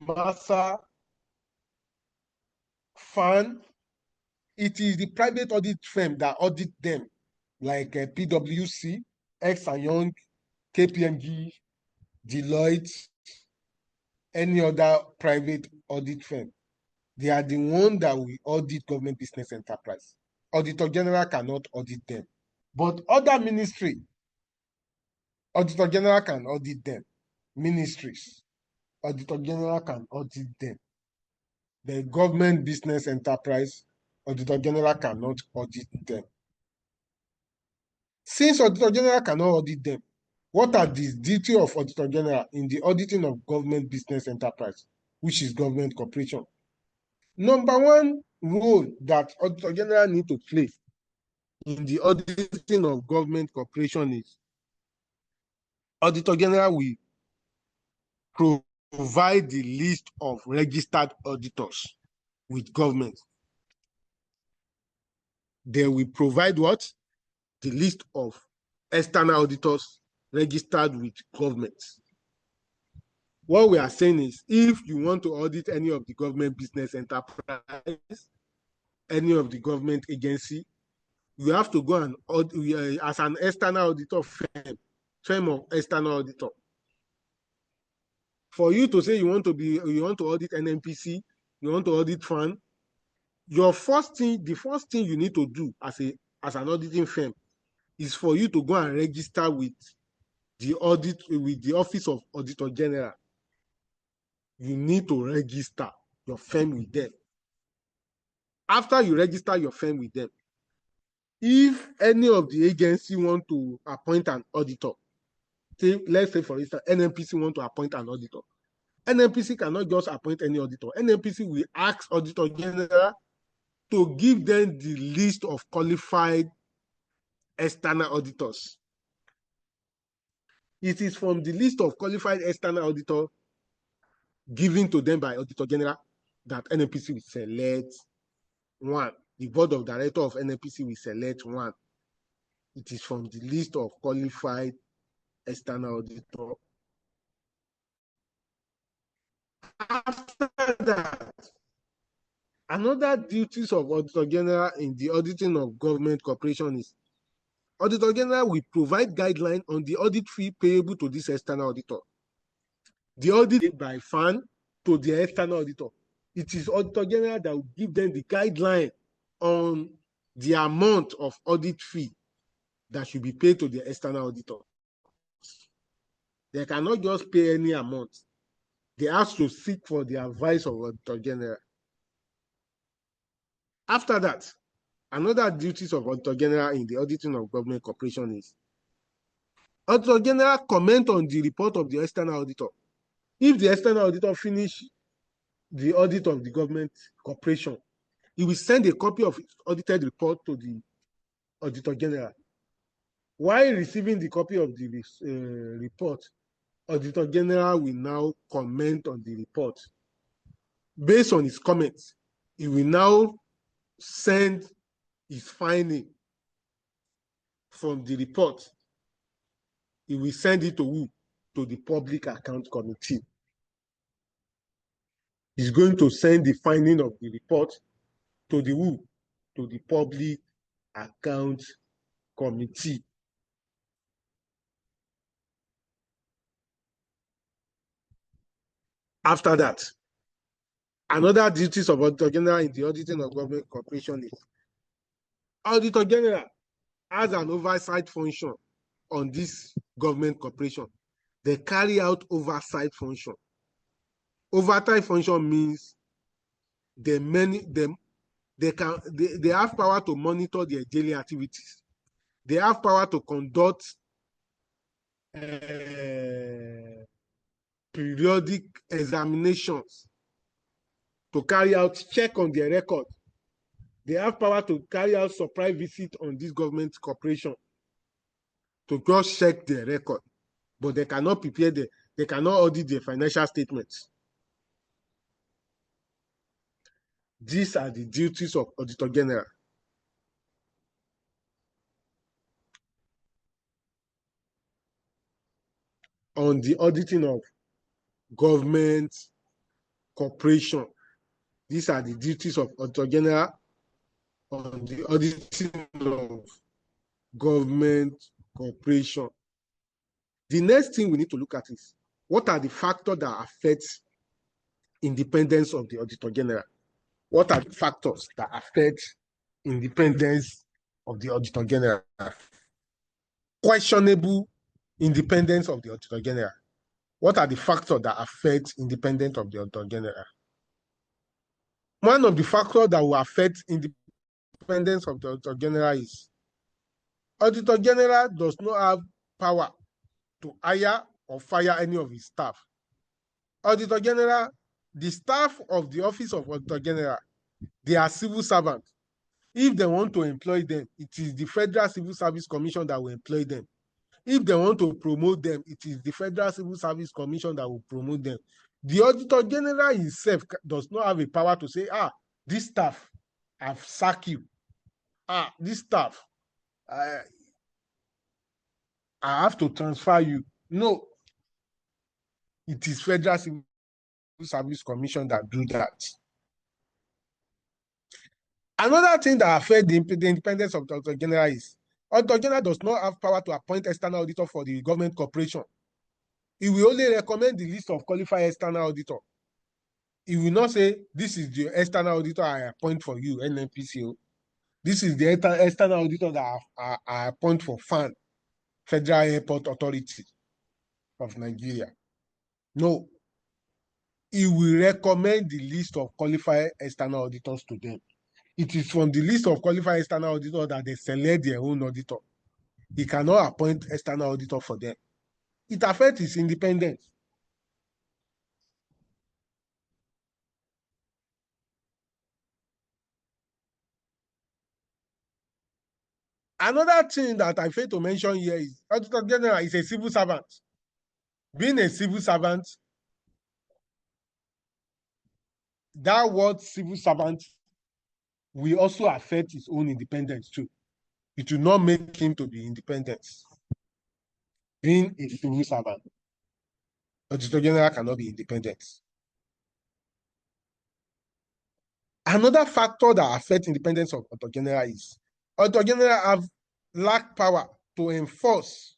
Speaker 1: MASA, FAN, it is the private audit firm that audit them, like PwC, X and Young, KPMG, Deloitte, any other private audit firm. They are the one that will audit government business enterprise. Auditor General cannot audit them. But other ministry, Auditor General can audit them. Ministries, Auditor General can audit them. The government business enterprise, Auditor General cannot audit them. Since Auditor General cannot audit them, what are the duties of Auditor General in the auditing of government business enterprise, which is government corporation? Number one role that Auditor General need to play in the auditing of government corporation is Auditor General will provide the list of registered auditors with government. They will provide what? The list of external auditors registered with government. What we are saying is, if you want to audit any of the government business enterprise, any of the government agency, you have to go and audit as an external auditor firm of external auditor. For you to say you want to audit NNPC, you want to audit FAN, the first thing you need to do as an auditing firm is for you to go and register with the Office of Auditor General. You need to register your firm with them. After you register your firm with them, if any of the agency want to appoint an auditor, let's say for instance, NNPC want to appoint an auditor, NNPC cannot just appoint any auditor. NNPC will ask Auditor General to give them the list of qualified external auditors. It is from the list of qualified external auditors given to them by Auditor General that NNPC will select one. The board of directors of NNPC will select one. It is from the list of qualified external auditors. After that, another duties of Auditor General in the auditing of government corporation is Auditor General will provide guidelines on the audit fee payable to this external auditor. The audit by FAN to the external auditor. It is Auditor General that will give them the guideline on the amount of audit fee that should be paid to the external auditor. They cannot just pay any amount. They have to seek for the advice of Auditor General. After that, another duties of Auditor General in the auditing of government corporation is Auditor General comment on the report of the external auditor. If the external auditor finish the audit of the government corporation, he will send a copy of his audited report to the Auditor General. While receiving the copy of the report, Auditor General will now comment on the report. Based on his comments, he will now send his finding from the report. He will send it to who? To the Public Account Committee. He's going to send the finding of the report to the who? To the Public Account Committee. After that, another duties of Auditor General in the auditing of government corporation is Auditor General has an oversight function on this government corporation. They carry out oversight function. Oversight function means they have power to monitor their daily activities. They have power to conduct periodic examinations, to carry out check on their record. They have power to carry out surprise visit on this government corporation to cross check their record, but they cannot prepare they cannot audit their financial statements. These are the duties of Auditor General. On the auditing of government corporation, these are the duties of Auditor General on the auditing of government corporation. The next thing we need to look at is what are the factors that affect independence of the Auditor General. What are the factors that affect independence of the Auditor General? Questionable independence of the Auditor General. What are the factors that affect independence of the Auditor General? One of the factors that will affect independence of the Auditor General is Auditor General does not have power to hire or fire any of his staff. Auditor General, the staff of the Office of Auditor General, they are civil servants. If they want to employ them, it is the Federal Civil Service Commission that will employ them. If they want to promote them, it is the Federal Civil Service Commission that will promote them. The Auditor General himself does not have a power to say, this staff, I've sacked you. This staff, I have to transfer you. No, it is Federal Civil Service Commission that do that. Another thing that affects the independence of the Auditor General is Auditor General does not have power to appoint external auditor for the government corporation. He will only recommend the list of qualified external auditor. He will not say, this is the external auditor I appoint for you, NNPCO. This is the external auditor that I appoint for FAN, Federal Airport Authority of Nigeria. No. He will recommend the list of qualified external auditors to them. It is from the list of qualified external auditors that they select their own auditor. He cannot appoint external auditor for them. It affects his independence. Another thing that I fail to mention here is Auditor General is a civil servant. Being a civil servant, that word civil servant will also affect his own independence too. It will not make him to be independent. Being a civil servant, Auditor General cannot be independent. Another factor that affects independence of Auditor General is Auditor General lack power to enforce.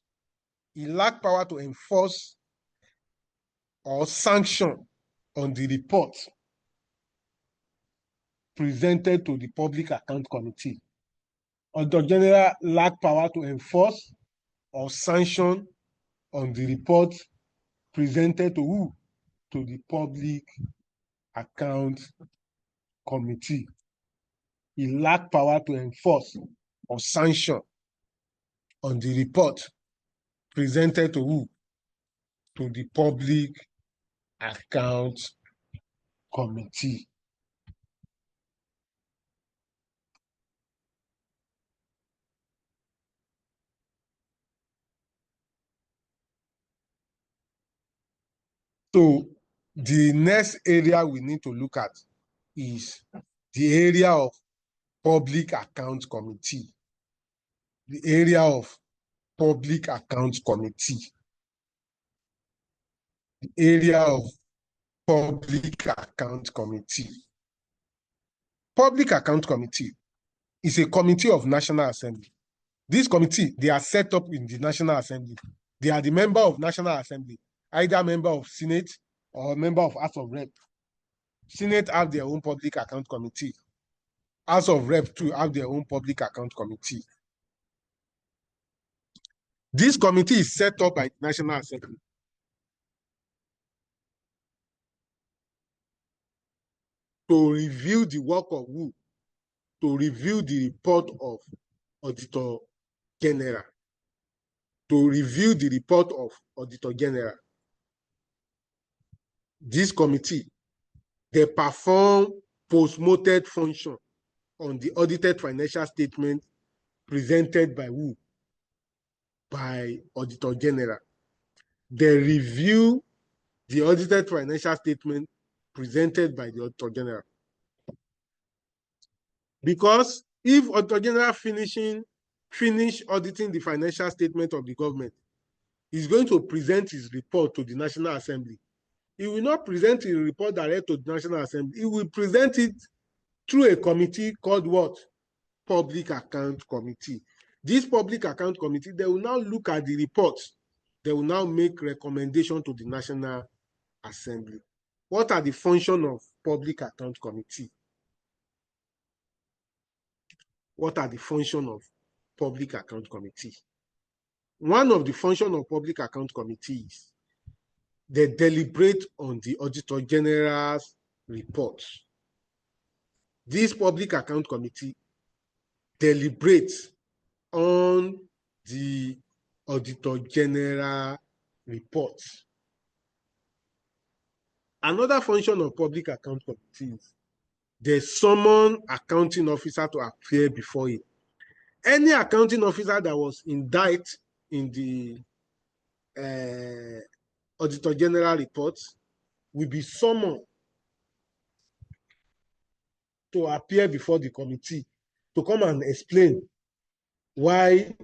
Speaker 1: He lack power to enforce or sanction on the report presented to the Public Account Committee. Auditor General lack power to enforce or sanction on the report presented to who? To the Public Account Committee. He lack power to enforce or sanction on the report presented to who? To the Public Account Committee. So the next area we need to look at is the area of Public Account Committee. The area of Public Account Committee. The area of Public Account Committee. Public Account Committee is a committee of National Assembly. This committee, they are set up in the National Assembly. They are the member of National Assembly, either member of Senate or member of House of Rep. Senate have their own Public Account Committee. House of Rep too have their own Public Account Committee. This committee is set up by the National Assembly to review the work of who? To review the report of Auditor General. To review the report of Auditor General. This committee, they perform post-mortem function on the audited financial statement presented by who? By Auditor General. They review the audited financial statement presented by the Auditor General. Because if Auditor General finish auditing the financial statement of the government, he's going to present his report to the National Assembly. He will not present his report direct to the National Assembly. He will present it through a committee called what? Public Account Committee. This Public Account Committee, they will now look at the reports. They will now make recommendation to the National Assembly. What are the functions of Public Account Committee? what are the functions of Public Account Committee. One of the functions of Public Account Committee is they deliberate on the Auditor General's report. This Public Account Committee deliberates on the Auditor General report. Another function of Public Account Committee is they summon accounting officer to appear before it. Any accounting officer that was indicted in the Auditor General report will be summoned to appear before the committee to come and explain why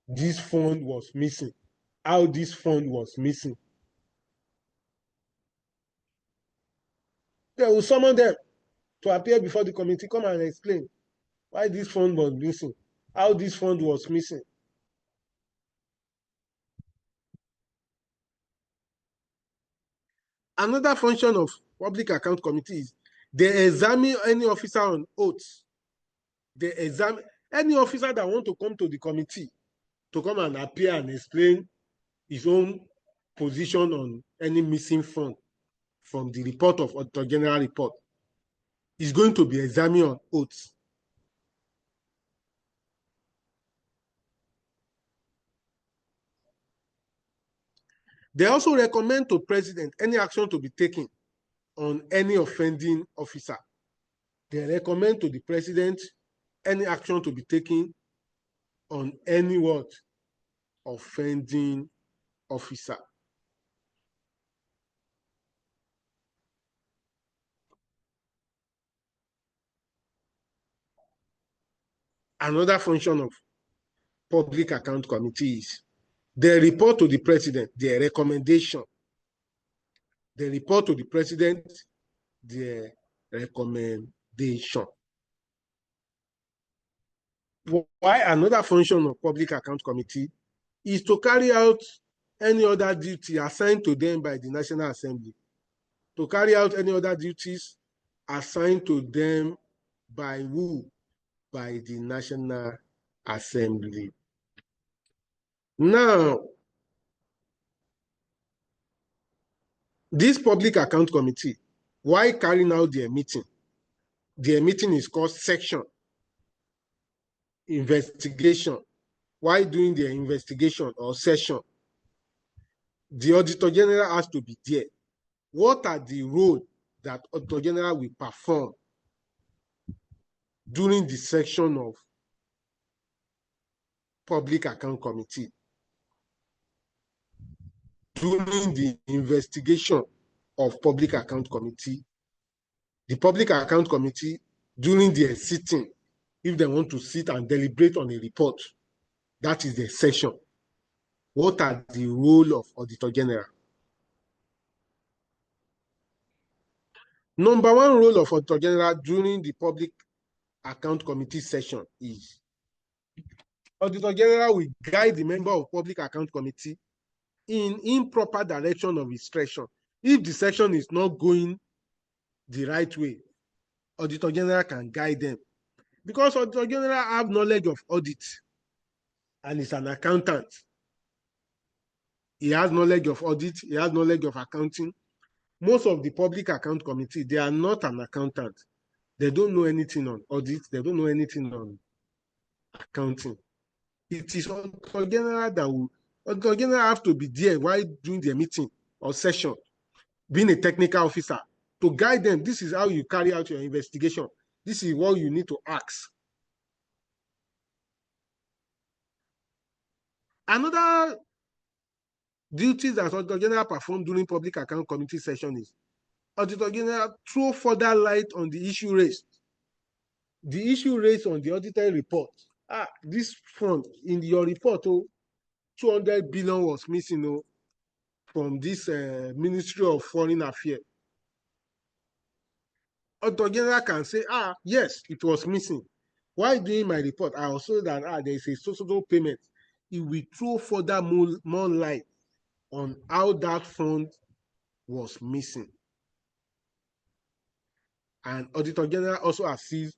Speaker 1: this fund was missing, how this fund was missing. They will summon them to appear before the committee, come and explain why this fund was missing, how this fund was missing. Another function of Public Account Committee is they examine any officer on oath. They examine any officer that want to come to the committee to come and appear and explain his own position on any missing fund from the report of Auditor General report is going to be examined on oath. They also recommend to President any action to be taken on any offending officer. They recommend to the President any action to be taken on any what? Offending officer. Another function of Public Account Committee is they report to the President their recommendation. They report to the President their recommendation. Why another function of Public Account Committee is to carry out any other duty assigned to them by the National Assembly. To carry out any other duties assigned to them by who? By the National Assembly. Now, this Public Account Committee, why carrying out their meeting? Their meeting is called section investigation. Why doing their investigation or session? The Auditor General has to be there. What are the roles that Auditor General will perform during the section of Public Account Committee? During the investigation of Public Account Committee, the Public Account Committee, during their sitting, if they want to sit and deliberate on a report, that is the session. What are the role of Auditor General? Number one role of Auditor General during the Public Account Committee session is Auditor General will guide the member of Public Account Committee in improper direction of his session. If the session is not going the right way, Auditor General can guide them. Because Auditor General have knowledge of audit and is an accountant. He has knowledge of audit, he has knowledge of accounting. Most of the Public Account Committee, they are not an accountant. They don't know anything on audit, they don't know anything on accounting. It is Auditor General that will, Auditor General have to be there while doing their meeting or session, being a technical officer, to guide them. This is how you carry out your investigation. This is what you need to ask. Another duties that Auditor General perform during Public Account Committee session is Auditor General throw further light on the issue raised. The issue raised on the audited report. This fund in your report, 200 billion was missing from this Ministry of Foreign Affairs. Auditor General can say, yes, it was missing. Why doing my report? I also that there is a social payment. It will throw further more light on how that fund was missing. And Auditor General also assists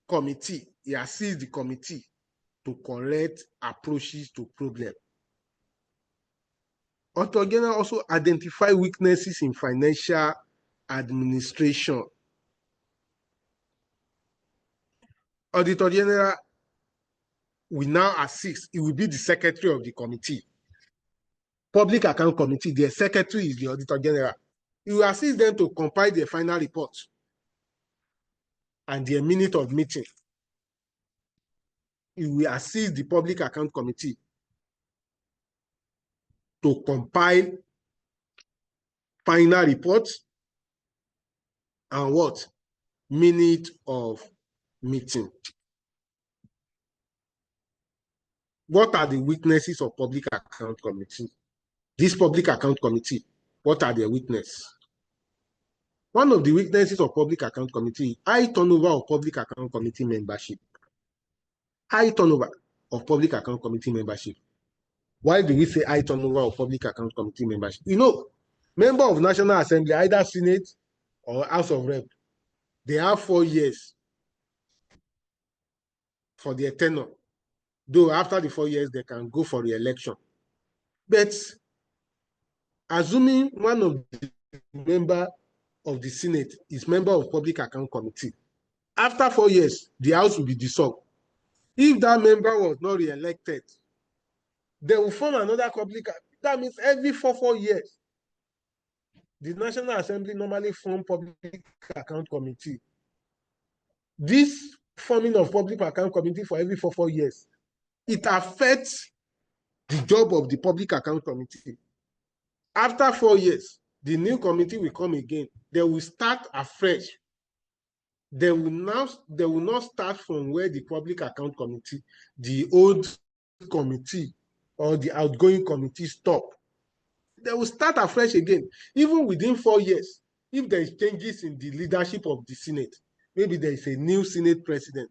Speaker 1: committee, he assists the committee to correct approaches to problem. Auditor General also identify weaknesses in financial administration. Auditor General will now assist. He will be the secretary of the committee. Public Account Committee, their secretary is the Auditor General. He will assist them to compile their final report and their minute of meeting. He will assist the Public Account Committee to compile final reports and what? Minute of meeting. What are the weaknesses of Public Account Committee? This Public Account Committee, what are their weaknesses? One of the weaknesses of Public Account Committee is high turnover of Public Account Committee membership. High turnover of Public Account Committee membership. Why do we say high turnover of Public Account Committee membership? You know, member of National Assembly, either Senate or House of Rep, they have 4 years for their tenure. Though after the 4 years, they can go for re-election. But assuming one of the members of the Senate is member of Public Account Committee, after 4 years, the House will be dissolved. If that member was not re-elected, they will form another public. That means every 4 years, the National Assembly normally form Public Account Committee. This forming of Public Account Committee for every 4 years, it affects the job of the Public Account Committee. After 4 years, the new committee will come again. They will start afresh. They will not start from where the Public Account Committee, the old committee or the outgoing committee stop. They will start afresh again. Even within 4 years, if there is changes in the leadership of the Senate, maybe there is a new Senate president,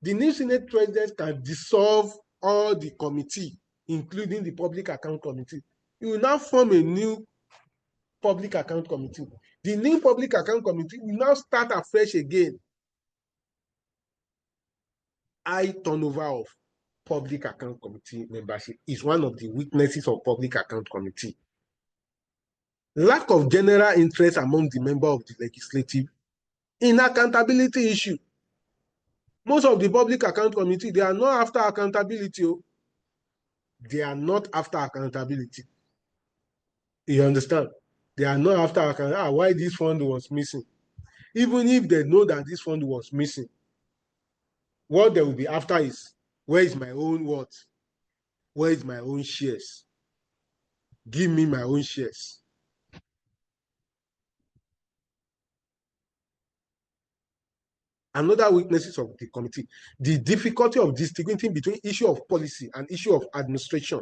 Speaker 1: the new Senate president can dissolve all the committee, including the Public Account Committee. You will now form a new Public Account Committee. The new Public Account Committee will now start afresh again. High turnover of Public Account Committee membership is one of the weaknesses of Public Account Committee. Lack of general interest among the members of the legislative in accountability issue. Most of the Public Account Committee, they are not after accountability. They are not after accountability. You understand? They are not after accountability. Why this fund was missing? Even if they know that this fund was missing, what they will be after is, where is my own what? Where is my own shares? Give me my own shares. Another weaknesses of the committee, the difficulty of distinguishing between issue of policy and issue of administration.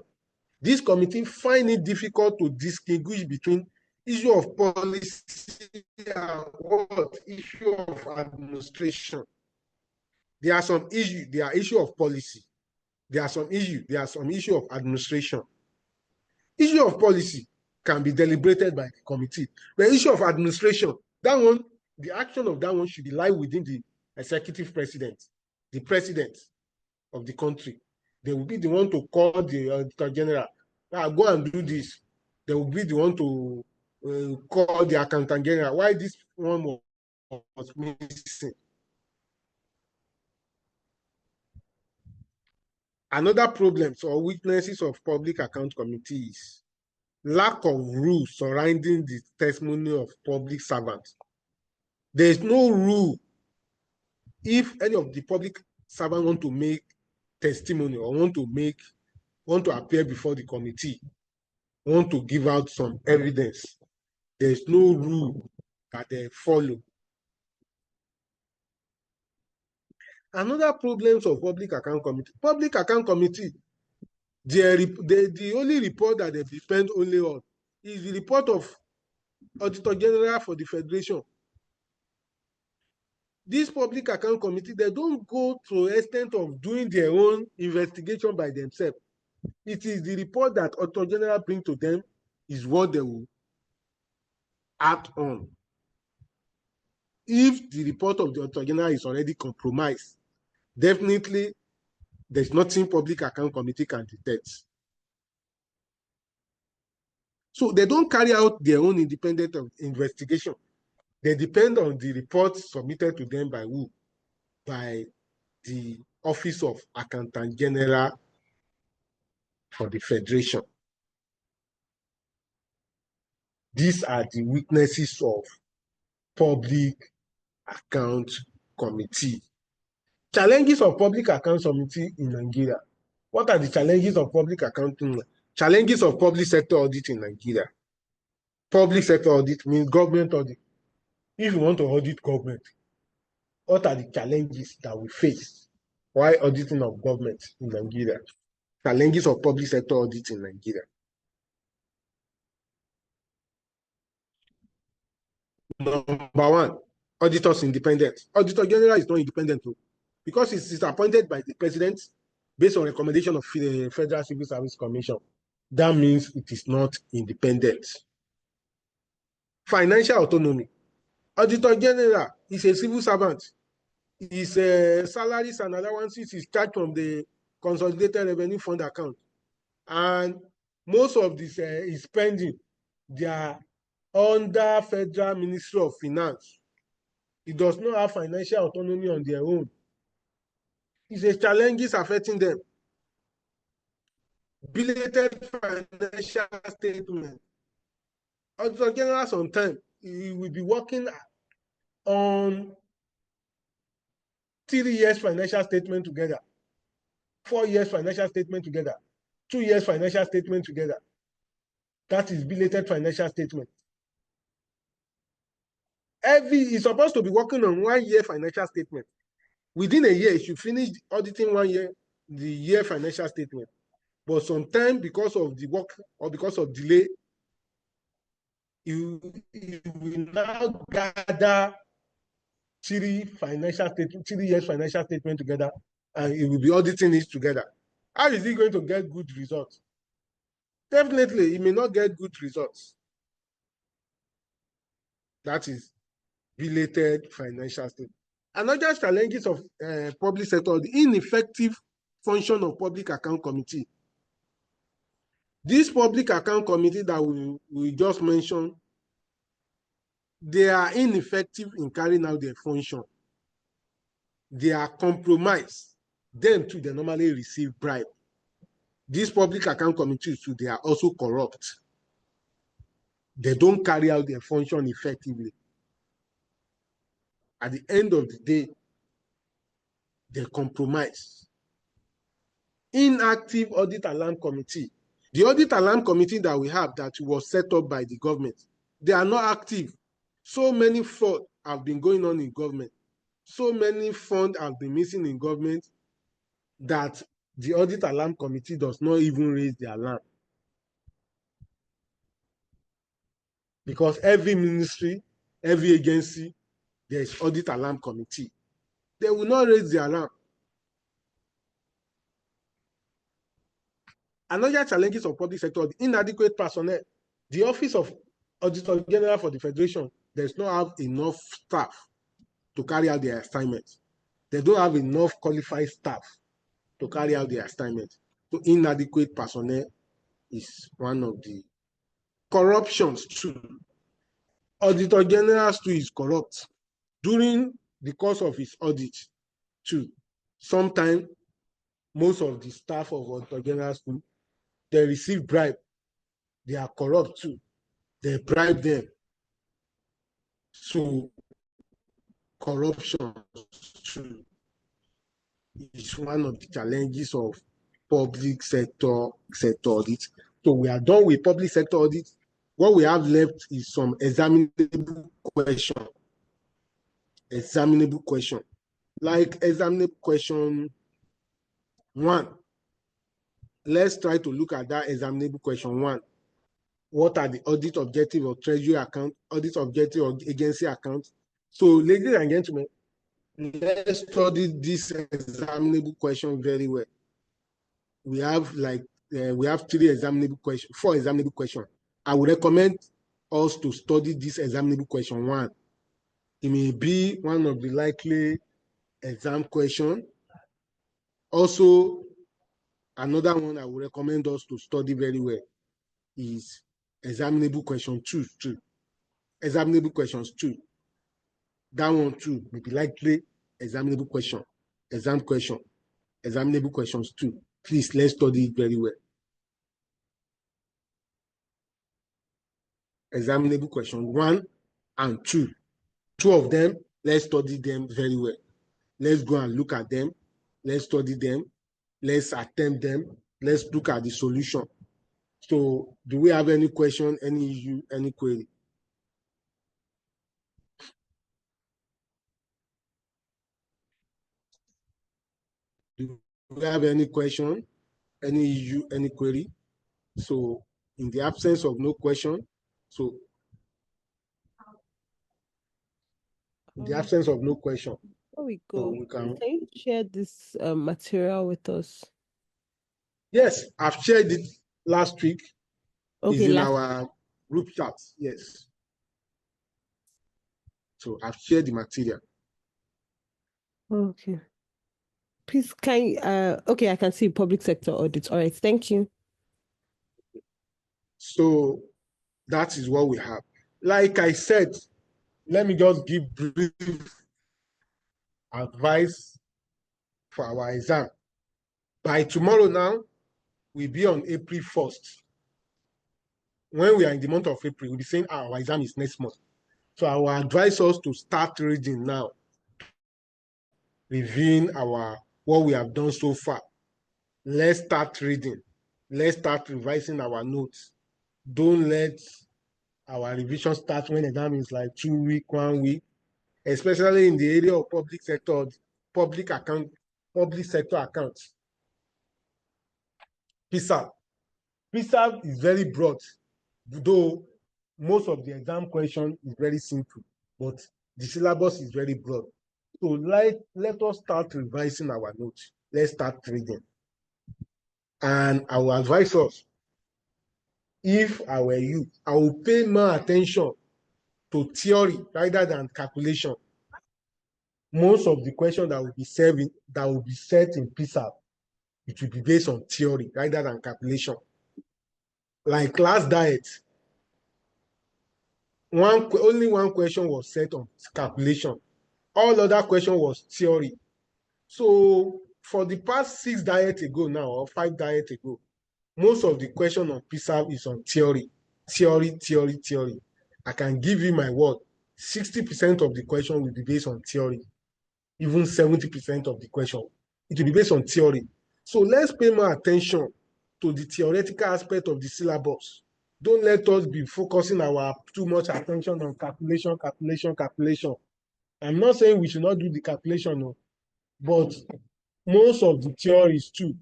Speaker 1: This committee find it difficult to distinguish between issue of policy and what issue of administration. There are some issues, there are issue of policy. There are some issue of administration. Issue of policy can be deliberated by the committee. The issue of administration, that one, the action of that one should lie within the executive president, the president of the country. They will be the one to call the Auditor General. Go and do this. They will be the one to call the Accountant General. Why this one was missing? Another problem or weaknesses of Public Account Committee is lack of rules surrounding the testimony of public servants. There is no rule if any of the public servants want to make testimony or want to appear before the committee, want to give out some evidence. There is no rule that they follow. Another problems of Public Account Committee, the only report that they depend only on is the report of Auditor General for the Federation. This Public Account Committee, they don't go to the extent of doing their own investigation by themselves. It is the report that Auditor General brings to them is what they will act on. if the report of the Auditor General is already compromised, definitely there's nothing Public Account Committee can detect. So they don't carry out their own independent investigation. They depend on the reports submitted to them by who? By the Office of Accountant General for the Federation. These are the weaknesses of Public Account Committee. Challenges of Public Account Committee in Nigeria. What are the challenges of public accounting? Challenges of public sector audit in Nigeria. Public sector audit means government audit. If you want to audit government, what are the challenges that we face while auditing of government in Nigeria? Challenges of public sector audit in Nigeria. Number one, auditors independent. Auditor General is not independent too, because it is appointed by the president based on recommendation of the Federal Civil Service Commission. That means it is not independent. Financial autonomy. Auditor General is a civil servant. His salaries and allowances is charged from the Consolidated Revenue Fund account. And most of this is spending. They are under Federal Ministry of Finance. It does not have financial autonomy on their own. It's a challenges affecting them. Belated financial statement. Auditor General sometimes he will be working on 3 years financial statement together, 4 years financial statement together, 2 years financial statement together. That is belated financial statement. He's supposed to be working on 1 year financial statement. Within a year, he should finish auditing 1 year, the year financial statement. But sometimes, because of the work or because of delay, you will now gather 3 years financial statement together, and he will be auditing it together. How is he going to get good results? Definitely, he may not get good results. That is belated financial statement. Another challenges of public sector, the ineffective function of Public Account Committee. This Public Account Committee that we just mentioned, they are ineffective in carrying out their function. They are compromised. Them too, they normally receive bribe. These Public Account Committees too, they are also corrupt. They don't carry out their function effectively. At the end of the day, they compromise. Inactive Audit Alarm Committee. The Audit Alarm Committee that we have that was set up by the government, they are not active. So many fraud have been going on in government. So many funds have been missing in government that the Audit Alarm Committee does not even raise the alarm. Because every ministry, every agency, there is Audit Alarm Committee. They will not raise the alarm. Another challenges of public sector, the inadequate personnel. The Office of Auditor General for the Federation does not have enough staff to carry out their assignments. They don't have enough qualified staff to carry out their assignments. So inadequate personnel is one of the corruptions too. Auditor General too is corrupt. During the course of his audit too, sometimes most of the staff of Auditor General too, they receive bribe. They are corrupt too. They bribe them. So corruption too is one of the challenges of public sector audit. So we are done with public sector audit. What we have left is some examinable question. Examinable question. Like examinable question 1. Let's try to look at that examinable question 1. What are the audit objective of treasury account, audit objective of agency account? So, ladies and gentlemen, let's study this examinable question very well. We have 3 examinable questions, 4 examinable questions. I would recommend us to study this examinable question 1. It may be one of the likely exam question. Also, another one I would recommend us to study very well is examinable question 2 too. Examinable questions 2. That one too may be likely examinable question, examinable questions 2. Please, let's study it very well. Examinable question 1 and 2. 2 of them, let's study them very well. Let's go and look at them. Let's study them. Let's attempt them. Let's look at the solution. So, do we have any question, any issue, any query? Do we have any question, any issue, any query? So, in the absence of no question, so in the absence of no question,
Speaker 2: Before we
Speaker 1: so
Speaker 2: go,
Speaker 1: we can
Speaker 2: you share this material with us?
Speaker 1: Yes, I've shared it last week.
Speaker 2: Okay,
Speaker 1: It's in our group chat. Yes. So I've shared the material.
Speaker 2: Okay. Please, okay, I can see public sector audits. All right, thank you.
Speaker 1: So that is what we have. Like I said, let me just give brief advice for our exam. By tomorrow now, we'll be on April 1st. When we are in the month of April, we'll be saying our exam is next month. So I will advise us to start reading now, reviewing what we have done so far. Let's start reading. Let's start revising our notes. Don't let our revision start when exam is like 2 weeks, 1 week, especially in the area of public sector accounts. PSAF. PSAF is very broad, though most of the exam question is very simple, but the syllabus is very broad. So let us start revising our notes. Let's start reading. And I will advise us, if I were you, I will pay more attention to theory rather than calculation. Most of the questions that will be set in PSAF, it will be based on theory rather than calculation. Like class diet, only one question was set on calculation. All other question was theory. So for the past 6 diets ago now, or 5 diets ago, most of the question on PSAF is on theory. Theory. I can give you my word, 60% of the question will be based on theory. Even 70% of the question, it will be based on theory. So let's pay more attention to the theoretical aspect of the syllabus. Don't let us be focusing our too much attention on calculation. I'm not saying we should not do the calculation, no, but most of the theories too,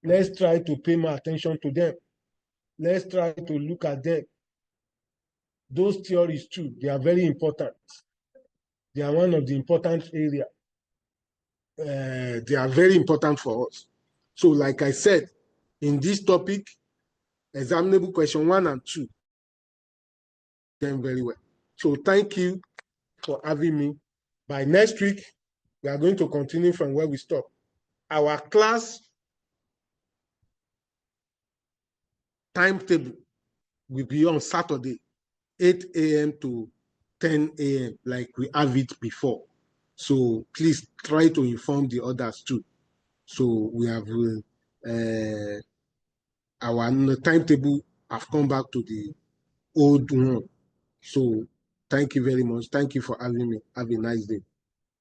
Speaker 1: let's try to pay more attention to them. Let's try to look at them. Those theories too, they are very important. They are one of the important areas. They are very important for us. So like I said, in this topic, examinable question 1 and 2, them very well. So thank you for having me. By next week, we are going to continue from where we stopped. Our class timetable will be on Saturday, 8 a.m. to 10 a.m. like we have it before. So please try to inform the others too. So we have our timetable have come back to the old one. So thank you very much. Thank you for having me. Have a nice day.